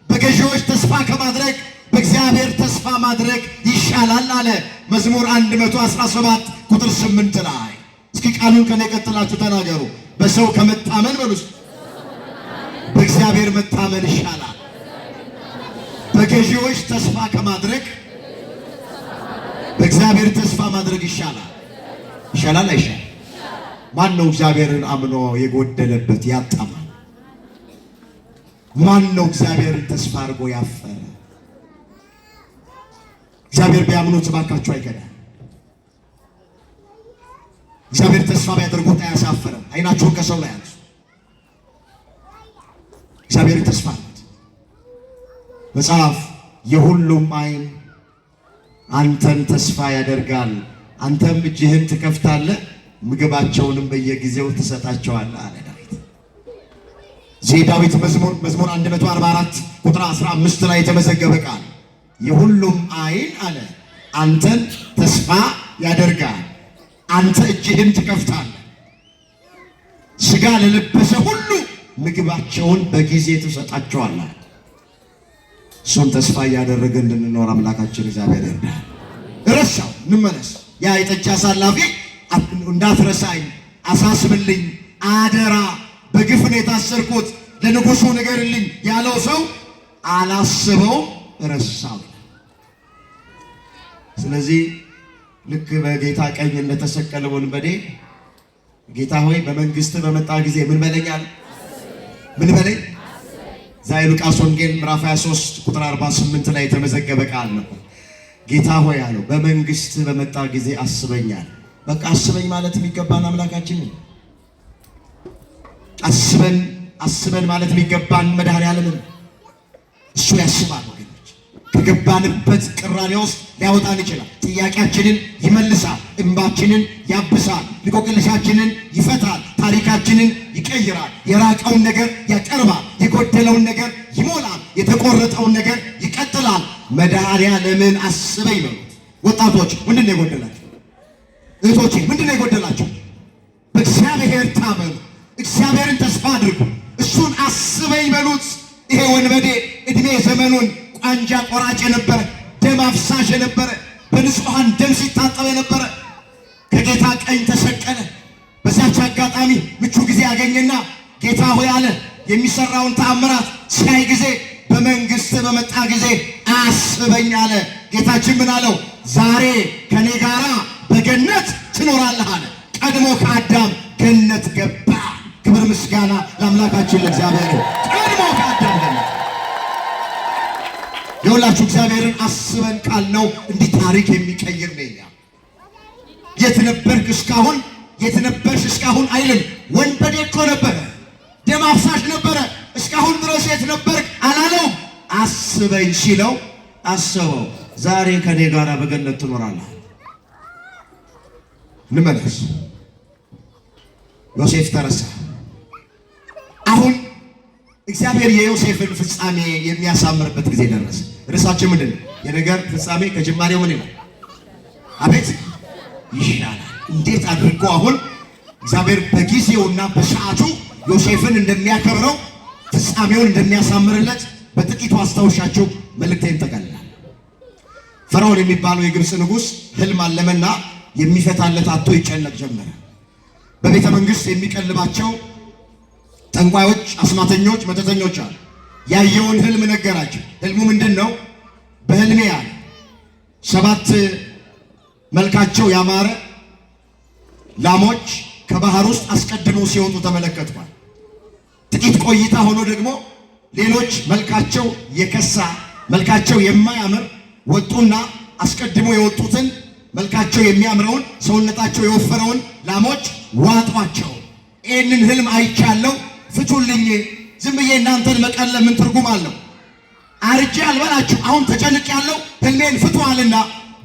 በገዢዎች ተስፋ ከማድረግ በእግዚአብሔር ተስፋ ማድረግ ይሻላል አለ መዝሙር 117 ቁጥር 8 ላይ። እስኪ ቃሉን ከኔ ቀጥላችሁ ተናገሩ። በሰው ከመታመን በሉስ በእግዚአብሔር መታመን ይሻላል። በገዢዎች ተስፋ ከማድረግ በእግዚአብሔር ተስፋ ማድረግ ይሻላል። ይሻላል አይሻል? ማን ነው እግዚአብሔርን አምኖ የጎደለበት ያጣማ? ማን ነው እግዚአብሔርን ተስፋ አድርጎ ያፈረ? እግዚአብሔር ቢያምኑት ባካችሁ አይከዳም። እግዚአብሔር ተስፋ ቢያደርጉት አያሳፍርም። አይናችሁን ከሰው ላይ አንሱ። እግዚአብሔር ተስፋ አለት መጽሐፍ የሁሉም አይን አንተን ተስፋ ያደርጋል፣ አንተም እጅህን ትከፍታለህ፣ ምግባቸውንም በየጊዜው ትሰጣቸዋለህ አለ ዳዊት። እዚህ ዳዊት መዝሙር 144 ቁጥር 15 ላይ የተመዘገበ ቃል የሁሉም አይን አለ አንተን ተስፋ ያደርጋል፣ አንተ እጅህን ትከፍታለህ፣ ሥጋ ለለበሰ ሁሉ ምግባቸውን በጊዜ ትሰጣቸዋለህ። እሱን ተስፋ እያደረገ እንድንኖር አምላካችን እግዚአብሔር ይርዳል። ረሳው እንመለስ። ያ የጠጅ አሳላፊ እንዳትረሳኝ አሳስብልኝ፣ አደራ በግፍ ነው የታሰርኩት ለንጉሡ ንገርልኝ ያለው ሰው አላስበው ረሳው። ስለዚህ ልክ በጌታ ቀኝ እንደተሰቀለ ወንበዴ ጌታ ሆይ በመንግስት በመጣ ጊዜ ምን በለኛል? ምን በለኝ? ዛይ ሉቃስ ወንጌል ምዕራፍ 23 ቁጥር 48 ላይ የተመዘገበ ቃል ነው። ጌታ ሆይ አለው በመንግስት በመጣ ጊዜ አስበኛል። በቃ አስበኝ ማለት የሚገባን አምላካችን ነው። አስበን ማለት የሚገባን መድኃኔዓለም እሱ ያስባል። ወገኖች ከገባንበት ቅራኔ ውስጥ ሊያወጣን ይችላል። ጥያቄያችንን ይመልሳል፣ እንባችንን ያብሳል፣ እንቆቅልሻችንን ይፈታል፣ ታሪካችንን ይቀይራል፣ የራቀውን ነገር ያቀርባል፣ የጎደለውን ነገር ይሞላል፣ የተቆረጠውን ነገር ይቀጥላል። መድኃኔዓለምን አስበኝ በሉት። ወጣቶች ምንድን ነው የጎደላቸው? እህቶቼ ምንድን ነው የጎደላቸው? በእግዚአብሔር ታመኑ፣ እግዚአብሔርን ተስፋ አድርጉ፣ እሱን አስበኝ በሉት። ይሄ ወንበዴ እድሜ ዘመኑን ቋንጃ ቆራጭ የነበረ፣ ደም አፍሳሽ የነበረ፣ በንጹሐን ደም ሲታጠብ የነበረ ከጌታ ቀኝ ተሰቀለ። በዛች አጋጣሚ ምቹ ጊዜ ያገኘና ጌታ ሆይ አለ። የሚሰራውን ተአምራት ሲያይ ጊዜ በመንግስት በመጣ ጊዜ አስበኝ አለ። ጌታችን ምን አለው? ዛሬ ከኔ ጋራ በገነት ትኖራለህ አለ። ቀድሞ ከአዳም ገነት ገባ። ክብር ምስጋና ለአምላካችን ለእግዚአብሔር። ቀድሞ ከአዳም ገነት የሁላችሁ እግዚአብሔርን አስበን ካልነው እንዲህ ታሪክ የሚቀይር ነኛ። የት ነበርክ እስካሁን? የት ነበርሽ እስካሁን አይልም። ወንበዴ እኮ ነበረ፣ ደም አፍሳሽ ነበረ። እስካሁን ድረስ የት ነበርክ አላለው። አስበኝ ሲለው አሰበው። ዛሬ ከኔ ጋር በገነት ትኖራለህ። እንመለስ። ዮሴፍ ተረሳ። አሁን እግዚአብሔር የዮሴፍን ፍጻሜ የሚያሳምርበት ጊዜ ደረሰ። ርዕሳችን ምንድን ነው? የነገር ፍጻሜ ከጅማሬው ምን ይላል? አቤት ይሻላል። እንዴት አድርጎ አሁን እግዚአብሔር በጊዜውና በሰዓቱ ዮሴፍን እንደሚያከብረው ፍጻሜውን እንደሚያሳምርለት በጥቂቱ አስታውሻቸው መልእክቴን ጠቀልላለሁ። ፈርዖን የሚባለው የግብፅ ንጉሥ ህልም አለመና የሚፈታለት አጥቶ ይጨነቅ ጀመረ። በቤተ መንግስት የሚቀልባቸው ጠንቋዮች፣ አስማተኞች፣ መተተኞች አሉ። ያየውን ህልም ነገራቸው። ህልሙ ምንድን ነው? በህልሜ ያለ 7 መልካቸው ያማረ ላሞች ከባህር ውስጥ አስቀድመው ሲወጡ ተመለከቷል። ጥቂት ቆይታ ሆኖ ደግሞ ሌሎች መልካቸው የከሳ መልካቸው የማያምር ወጡና አስቀድሞ የወጡትን መልካቸው የሚያምረውን ሰውነታቸው የወፈረውን ላሞች ዋጧቸው። ይህንን ህልም አይቻለሁ፣ ፍቱልኝ። ዝም ብዬ እናንተን መቀለብ ምን ትርጉም አለው? አርጄ አልበላችሁ፣ አሁን ተጨንቅ ያለው ህልሜን ፍቱአልና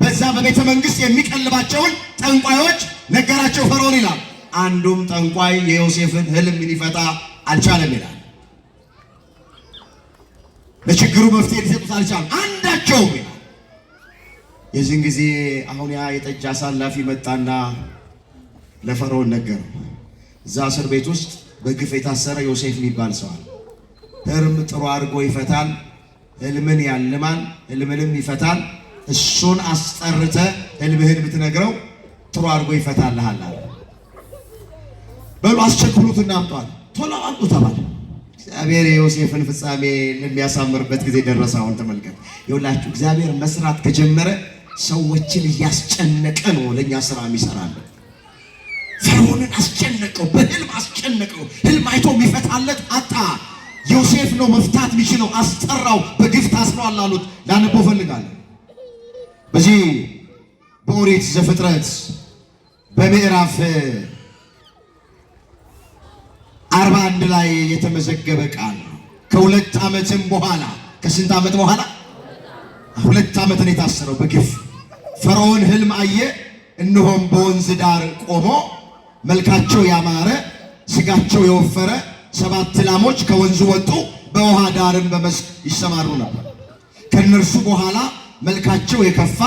በዛ በቤተ መንግስት የሚቀልባቸውን ጠንቋዮች ነገራቸው ፈርዖን ይላል። አንዱም ጠንቋይ የዮሴፍን ህልም ሊፈታ አልቻለም ይላል። ለችግሩ መፍትሄ ሊሰጡት አልቻለም አንዳቸውም ይላል። የዚህን ጊዜ አሁን ያ የጠጅ አሳላፊ መጣና ለፈርዖን ነገረው። እዛ እስር ቤት ውስጥ በግፍ የታሰረ ዮሴፍ የሚባል ሰው አለ። ህልም ጥሩ አድርጎ ይፈታል፣ ህልምን ያልማል፣ ህልምንም ይፈታል። እሱን አስጠርተ ህልምህን ብትነግረው ጥሩ አድርጎ ይፈታልሃል አለ። በሉ አስቸክሉትና አምጧል። ቶሎ አምጡ ተባለ። እግዚአብሔር የዮሴፍን ፍጻሜ የሚያሳምርበት ጊዜ ደረሰ። አሁን ተመልከት ይኸውላችሁ፣ እግዚአብሔር መስራት ከጀመረ ሰዎችን እያስጨነቀ ነው ለኛ ስራ የሚሰራለን። ፈርዖንን አስጨነቀው፣ በህልም አስጨነቀው። ህልም አይቶ የሚፈታለት አጣ። ዮሴፍ ነው መፍታት የሚችለው። አስጠራው። በግፍ ታስሯል አሉት። ላነበው ፈልጋለሁ። በዚህ በኦሪት ዘፍጥረት በምዕራፍ 41 ላይ የተመዘገበ ቃል ነው። ከሁለት ዓመትም በኋላ ከስንት ዓመት በኋላ? 2 ዓመት ነው የታሰረው በግፍ። ፈርዖን ህልም አየ። እነሆም በወንዝ ዳር ቆሞ መልካቸው ያማረ ስጋቸው የወፈረ 7 ላሞች ከወንዙ ወጡ፣ በውሃ ዳርም በመስክ ይሰማሩ ነበር። ከነርሱ በኋላ መልካቸው የከፋ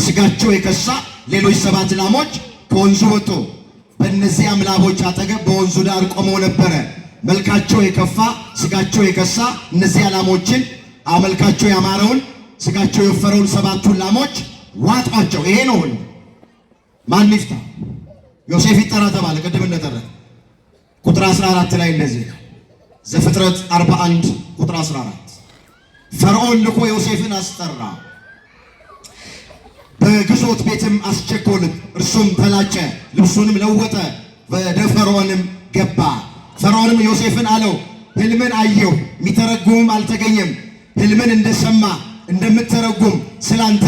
ስጋቸው የከሳ ሌሎች 7 ላሞች ከወንዙ ወጡ። በእነዚያም ላሞች አጠገብ በወንዙ ዳር ቆመው ነበረ። መልካቸው የከፋ ስጋቸው የከሳ እነዚያ ላሞችን መልካቸው ያማረውን ስጋቸው የወፈረውን 7ቱን ላሞች ዋጧቸው። ይሄ ነው ማን ይፍታ? ዮሴፍ ይጠራ ተባለ። ቅድም እንደተረፈ ቁጥር 14 ላይ እንደዚህ ነው። ዘፍጥረት 41 ቁጥር 14 ፈርዖን ልኮ ዮሴፍን አስጠራ፣ በግዞት ቤትም አስቸኮሉት። እርሱም ተላጨ፣ ልብሱንም ለወጠ፣ ወደ ፈርዖንም ገባ። ፈርዖንም ዮሴፍን አለው፣ ህልምን አየሁ፣ የሚተረጉምም አልተገኘም። ህልምን እንደሰማ እንደምትተረጉም ስላንተ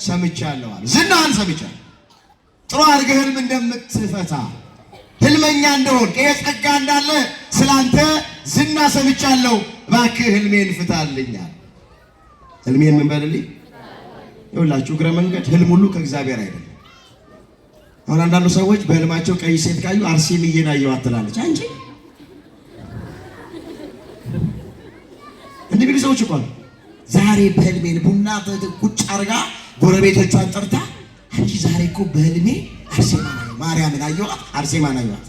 ሰምቻለሁ አለ። ዝናህን ሰምቻለሁ። ጥሩ አድርገህ ህልም እንደምትፈታ ህልመኛ እንደሆን ይሄ ጸጋ እንዳለ ስላንተ ዝና ሰምቻለሁ። እባክህ ህልሜን ፍታልኛል። ህልሜን ምን በልልኝ? ይኸውላችሁ እግረ መንገድ ህልም ሁሉ ከእግዚአብሔር አይደለም። አሁን አንዳንዱ ሰዎች በህልማቸው ቀይ ሴት ካዩ አርሴምዬን አየኋት ትላለች። አንቺ እንዲህ ቢሉ ሰዎች እኮ ዛሬ በህልሜን ቡና ቁጭ አርጋ ጎረቤቶቿን ጠርታ አንቺ ዛሬ እኮ በህልሜ አርሴማን ማርያምን አየኋት፣ አርሴማን አየኋት።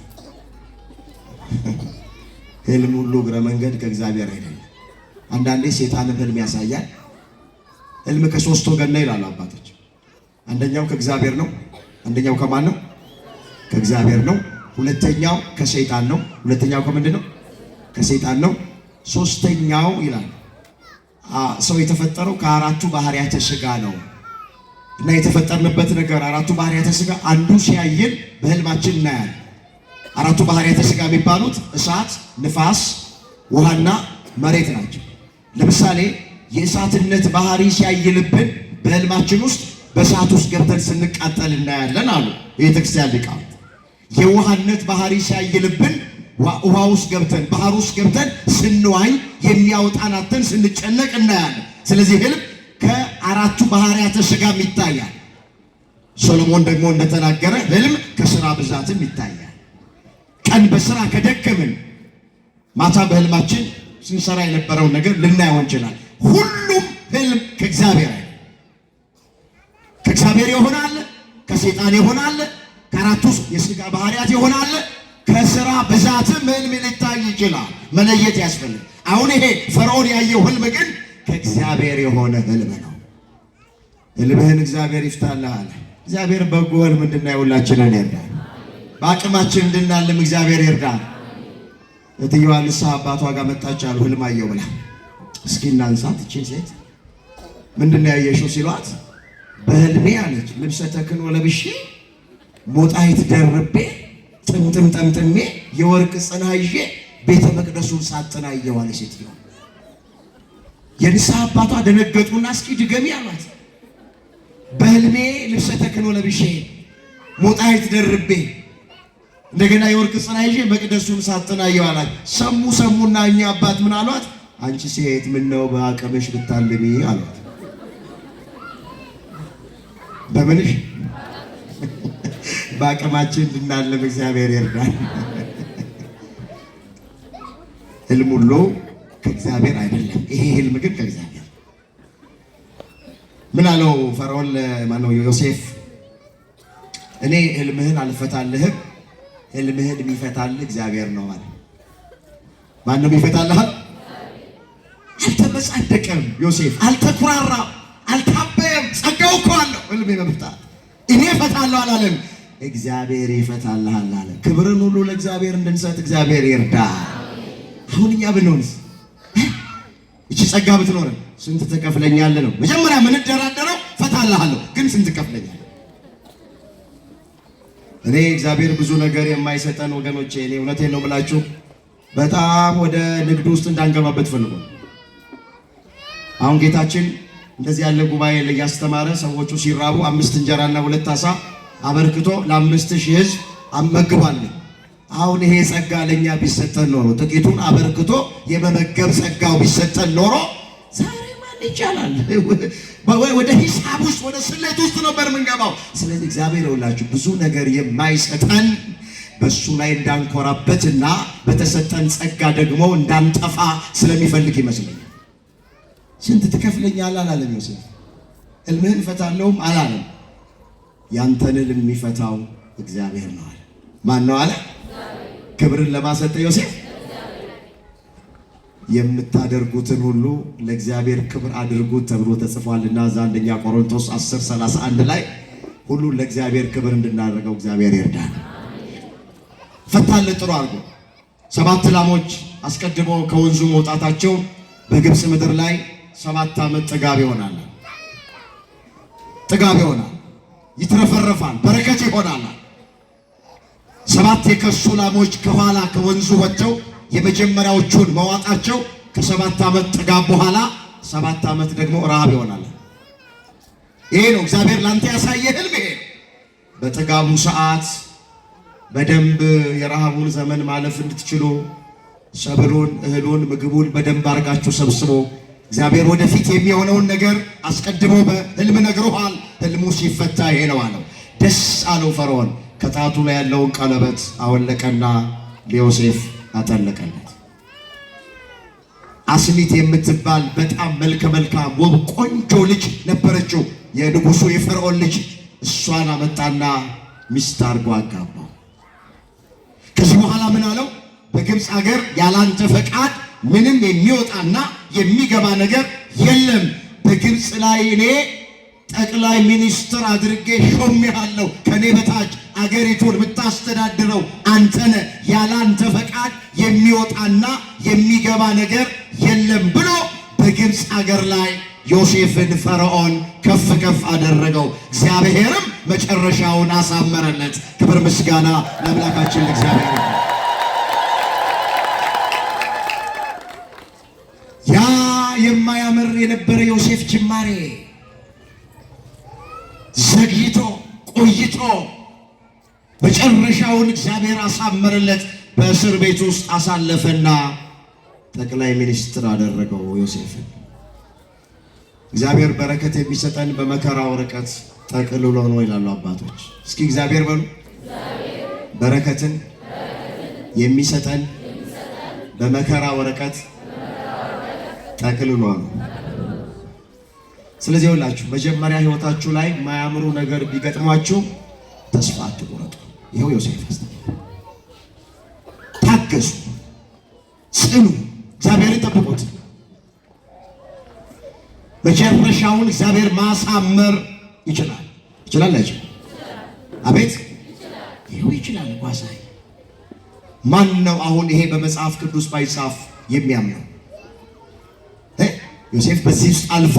ህልም ሁሉ እግረ መንገድ ከእግዚአብሔር አይደለም። አንዳንዴ ሴጣንም ህልም ያሳያል። ህልም ከ3 ወገን ነው ይላሉ አባቶች። አንደኛው ከእግዚአብሔር ነው። አንደኛው ከማን ነው? ከእግዚአብሔር ነው። ሁለተኛው ከሰይጣን ነው። ሁለተኛው ከምንድን ነው? ከሰይጣን ነው። ሶስተኛው ይላል ሰው የተፈጠረው ከ4ቱ ባህሪያተ ሥጋ ነው እና የተፈጠርንበት ነገር 4ቱ ባህሪያተ ሥጋ አንዱ ሲያየን በህልማችን እናያለን። 4ቱ ባህሪያተ ሥጋ የሚባሉት እሳት፣ ንፋስ፣ ውሃና መሬት ናቸው። ለምሳሌ የእሳትነት ባህሪ ሲያይልብን በህልማችን ውስጥ በእሳት ውስጥ ገብተን ስንቃጠል እናያለን አሉ የቤተክርስቲያን ሊቃውንት። የውሃነት ባህሪ ሲያይልብን ውሃ ውስጥ ገብተን ባህር ውስጥ ገብተን ስንዋኝ የሚያወጣናትን ስንጨነቅ እናያለን። ስለዚህ ህልም ከ4ቱ ባህሪያተ ሥጋም ይታያል። ሶሎሞን ደግሞ እንደተናገረ ህልም ከስራ ብዛትም ይታያል። ቀን በስራ ከደከምን ማታ በህልማችን ስንሰራ የነበረውን ነገር ልናየው እንችላለን። ሁሉም ህልም ከእግዚአብሔር አይደለም። ከእግዚአብሔር ይሆናል፣ ከሰይጣን ይሆናል፣ ከ4ቱ የሥጋ ባህሪያት ይሆናል። ከስራ ብዛትም ህልም ሊታይ ይችላል። መለየት ያስፈልግ። አሁን ይሄ ፈርዖን ያየው ህልም ግን ከእግዚአብሔር የሆነ ህልም ነው። ህልምህን እግዚአብሔር ይፍታልህ አለ። እግዚአብሔር በጎ ህልም እንድናይ ሁላችንን ይርዳል። በአቅማችን እንድናልም እግዚአብሔር ይርዳል። እትየዋ ንስሐ አባቷ ጋር መጣች አሉ ህልም አየሁ ብላ። እስኪ እናንሳት እቺን ሴት ምንድን ነው ያየሽው ሲሏት፣ በህልሜ አለች ልብሰ ተክህኖ ለብሼ ሞጣይት ደርቤ ጥምጥም ጠምጥሜ የወርቅ ጽና ይዤ ቤተ መቅደሱን ሳጥን አየሁ አለች ሴትየዋ። የንስሐ አባቷ ደነገጡና እስኪ ድገሚ አሏት። በህልሜ ልብሰ ተክህኖ ለብሼ ሞጣይት ደርቤ እንደገና የወርቅ ጽና ይዤ መቅደሱን ሳጥን አየሁ አላት። ሰሙና እኛ አባት ምን አሏት? አንቺ ሴት ምን ነው በአቅምሽ ብታልሚ አሏት። በምንሽ? በአቅማችን እንድናለም እግዚአብሔር ይርዳል። ህልም ሁሉ ከእግዚአብሔር አይደለም። ይሄ ህልም ግን ከእግዚአብሔር። ምን አለው ፈርዖን ለማነው ዮሴፍ? እኔ ህልምህን አልፈታልህም፣ ህልምህን የሚፈታልህ እግዚአብሔር ነው ማለት። ማን ነው የሚፈታልህ? አልተመጻደቀም ዮሴፍ፣ አልተኩራራም፣ አልታበየም። ጸጋው እኮ አለው ህልም የመፍታት። እኔ እፈታለሁ አላለም፣ እግዚአብሔር ይፈታልሃል አለ። ክብርን ሁሉ ለእግዚአብሔር እንድንሰጥ እግዚአብሔር ይርዳ። አሁን እኛ ብንሆንስ እቺ ጸጋ ብትኖረን ስንት ትከፍለኛለህ ነው መጀመሪያ ምን ደራደረው። ፈታልሃለሁ ግን ስንት ትከፍለኛለህ? እኔ እግዚአብሔር ብዙ ነገር የማይሰጠን ወገኖቼ፣ እኔ እውነቴን ነው ብላችሁ በጣም ወደ ንግድ ውስጥ እንዳንገባበት ፈልጎ አሁን ጌታችን እንደዚህ ያለ ጉባኤ ላይ ያስተማረ ሰዎቹ ሲራቡ 5 እንጀራና 2 ዓሣ አበርክቶ ለ5000 ሕዝብ አመግቧል። አሁን ይሄ ጸጋ ለኛ ቢሰጠን ኖሮ ጥቂቱን አበርክቶ የመመገብ ጸጋው ቢሰጠን ኖሮ ዛሬ ማን ይቻላል? ወደ ሂሳብ ውስጥ ወደ ስሌት ውስጥ ነበር የምንገባው። ስለዚህ እግዚአብሔር ይውላችሁ ብዙ ነገር የማይሰጠን በሱ ላይ እንዳንኮራበትና በተሰጠን ጸጋ ደግሞ እንዳንጠፋ ስለሚፈልግ ይመስለኛል። ስንት ትከፍለኛለህ አላለም ዮሴፍ። ሕልምህን እፈታለሁም አላለም። ያንተን ሕልም የሚፈታው እግዚአብሔር ነው አለ። ማን ነው አለ? ክብርን ለማሰጠ ዮሴፍ የምታደርጉትን ሁሉ ለእግዚአብሔር ክብር አድርጉት ተብሎ ተጽፏልና እዛ አንደኛ ቆሮንቶስ 10:31 ላይ ሁሉ ለእግዚአብሔር ክብር እንድናደርገው እግዚአብሔር ይርዳል። ፈታልን ጥሩ አድርጎ 7 ላሞች አስቀድሞ ከወንዙ መውጣታቸው በግብፅ ምድር ላይ 7 ዓመት ጥጋብ ይሆናል። ጥጋብ ይሆናል፣ ይትረፈረፋል፣ በረከት ይሆናል። 7 የከሱ ላሞች ከኋላ ከወንዙ ወጥተው የመጀመሪያዎቹን መዋጣቸው ከ7 ዓመት ጥጋብ በኋላ 7 ዓመት ደግሞ ረሃብ ይሆናል። ይሄ ነው እግዚአብሔር ላንተ ያሳየ ህልም። ይሄ በጥጋቡ ሰዓት በደንብ የረሃቡን ዘመን ማለፍ እንድትችሉ ሰብሉን፣ እህሉን፣ ምግቡን በደንብ አድርጋችሁ ሰብስቦ እግዚአብሔር ወደፊት የሚሆነውን ነገር አስቀድሞ በህልም ነግሮሃል። ህልሙ ሲፈታ ይሄ ነው አለው። ደስ አለው ፈርዖን። ከጣቱ ላይ ያለውን ቀለበት አወለቀና ለዮሴፍ አጠለቀለት። አስኒት የምትባል በጣም መልከ መልካም ውብ ቆንጆ ልጅ ነበረችው፣ የንጉሱ የፈርዖን ልጅ። እሷን አመጣና ሚስት አድርጎ አጋባው። ከዚህ በኋላ ምን አለው? በግብፅ ሀገር ያላንተ ፈቃድ ምንም የሚወጣና የሚገባ ነገር የለም። በግብፅ ላይ እኔ ጠቅላይ ሚኒስትር አድርጌ ሾሜሃለሁ። ከኔ በታች አገሪቱን የምታስተዳድረው አንተ ነህ። ያላንተ ፈቃድ የሚወጣና የሚገባ ነገር የለም ብሎ በግብፅ ሀገር ላይ ዮሴፍን ፈርዖን ከፍ ከፍ አደረገው። እግዚአብሔርም መጨረሻውን አሳመረለት። ክብር ምስጋና ለአምላካችን ለእግዚአብሔር። ያ የማያምር የነበረ ዮሴፍ ጅማሬ ዘግይቶ ቆይቶ መጨረሻውን እግዚአብሔር አሳመረለት። በእስር ቤት ውስጥ አሳለፈና ጠቅላይ ሚኒስትር አደረገው ዮሴፍን። እግዚአብሔር በረከት የሚሰጠን በመከራ ወረቀት ጠቅልሎ ነው ይላሉ አባቶች። እስኪ እግዚአብሔር በሉ። በረከትን የሚሰጠን በመከራ ወረቀት ጠቅልሎ ነው። ስለዚህ ሁላችሁ መጀመሪያ ህይወታችሁ ላይ ማያምሩ ነገር ቢገጥሟችሁ ተስፋ አትቁረጡ። ይሄው ዮሴፍ ታገሱ፣ ጽኑ፣ እግዚአብሔርን ጠብቁት። መጨረሻውን እግዚአብሔር ማሳመር ይችላል። ይችላል አይችልም? አቤት ይሄው ይችላል። ጓሳይ ማን ነው አሁን ይሄ በመጽሐፍ ቅዱስ ባይጻፍ የሚያምነው? ዮሴፍ በዚህ ውስጥ አልፎ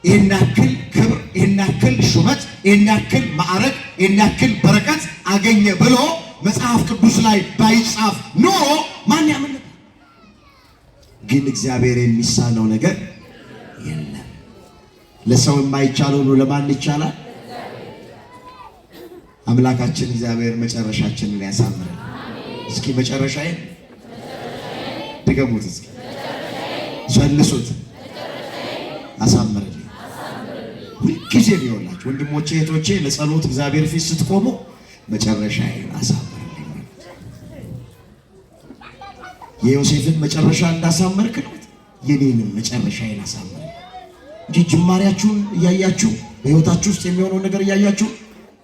ይህን ያክል ክብር፣ ይህን ያክል ሹመት፣ ይህን ያክል ማዕረግ፣ ይህን ያክል በረከት አገኘ ብሎ መጽሐፍ ቅዱስ ላይ ባይጻፍ ኖሮ ማን ያምን ነበር? ግን እግዚአብሔር የሚሳነው ነገር የለም። ለሰው የማይቻለው ነው ለማን ይቻላል? አምላካችን እግዚአብሔር መጨረሻችንን ያሳምረን። እስኪ መጨረሻዬን ድገሙት፣ እስኪ ጨልሱት፣ አሳምረን። ሁልጊዜ ቢሆንላችሁ ወንድሞቼ እህቶቼ፣ ለጸሎት እግዚአብሔር ፊት ስትቆሙ መጨረሻዬን አሳምርልኝ። የዮሴፍን መጨረሻ እንዳሳመርክ ነው የኔንም መጨረሻዬን አሳምርልኝ እንጂ ጅማሬያችሁን እያያችሁ በህይወታችሁ ውስጥ የሚሆነውን ነገር እያያችሁ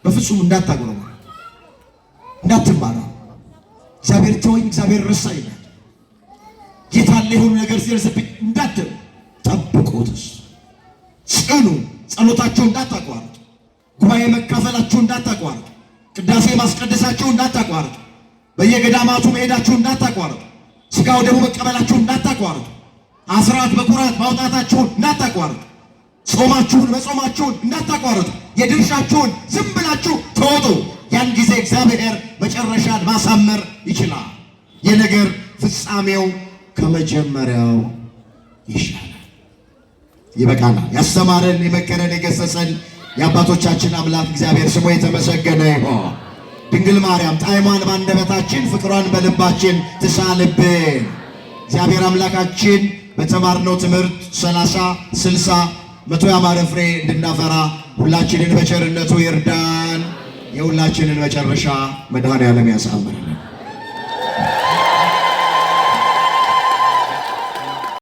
በፍጹም እንዳታጎረሙ፣ እንዳትማራ። እግዚአብሔር ተወኝ፣ እግዚአብሔር ረሳኝ ይላል። ጌታን የሆኑ ነገር ሲደርስብኝ እንዳትሉ፣ ጠብቁትስ፣ ጽኑ። ጸሎታችሁ እንዳታቋርጡ፣ ጉባኤ መካፈላችሁ እንዳታቋርጡ፣ ቅዳሴ ማስቀደሳችሁ እንዳታቋርጡ፣ በየገዳማቱ መሄዳችሁ እንዳታቋርጡ፣ ስጋው ደግሞ መቀበላችሁ እንዳታቋርጡ። አስራት በኩራት ማውጣታችሁን እንዳታቋርጡ፣ ጾማችሁን መጾማችሁን እንዳታቋርጡ፣ የድርሻችሁን ዝም ብላችሁ ተወጡ። ያን ጊዜ እግዚአብሔር መጨረሻን ማሳመር ይችላል። የነገር ፍጻሜው ከመጀመሪያው ይሻላል። ይበቃናል። ያስተማረን የመከረን የገሰጸን የአባቶቻችን አምላክ እግዚአብሔር ስሙ የተመሰገነ ይሁን። ድንግል ማርያም ጣዕሟን በአንደበታችን ፍቅሯን በልባችን ትሳልብን። እግዚአብሔር አምላካችን በተማርነው ትምህርት 30፣ 60፣ 100 ያማረ ፍሬ እንድናፈራ ሁላችንን በቸርነቱ ይርዳን። የሁላችንን መጨረሻ መድኃኔዓለም ያሳምረን።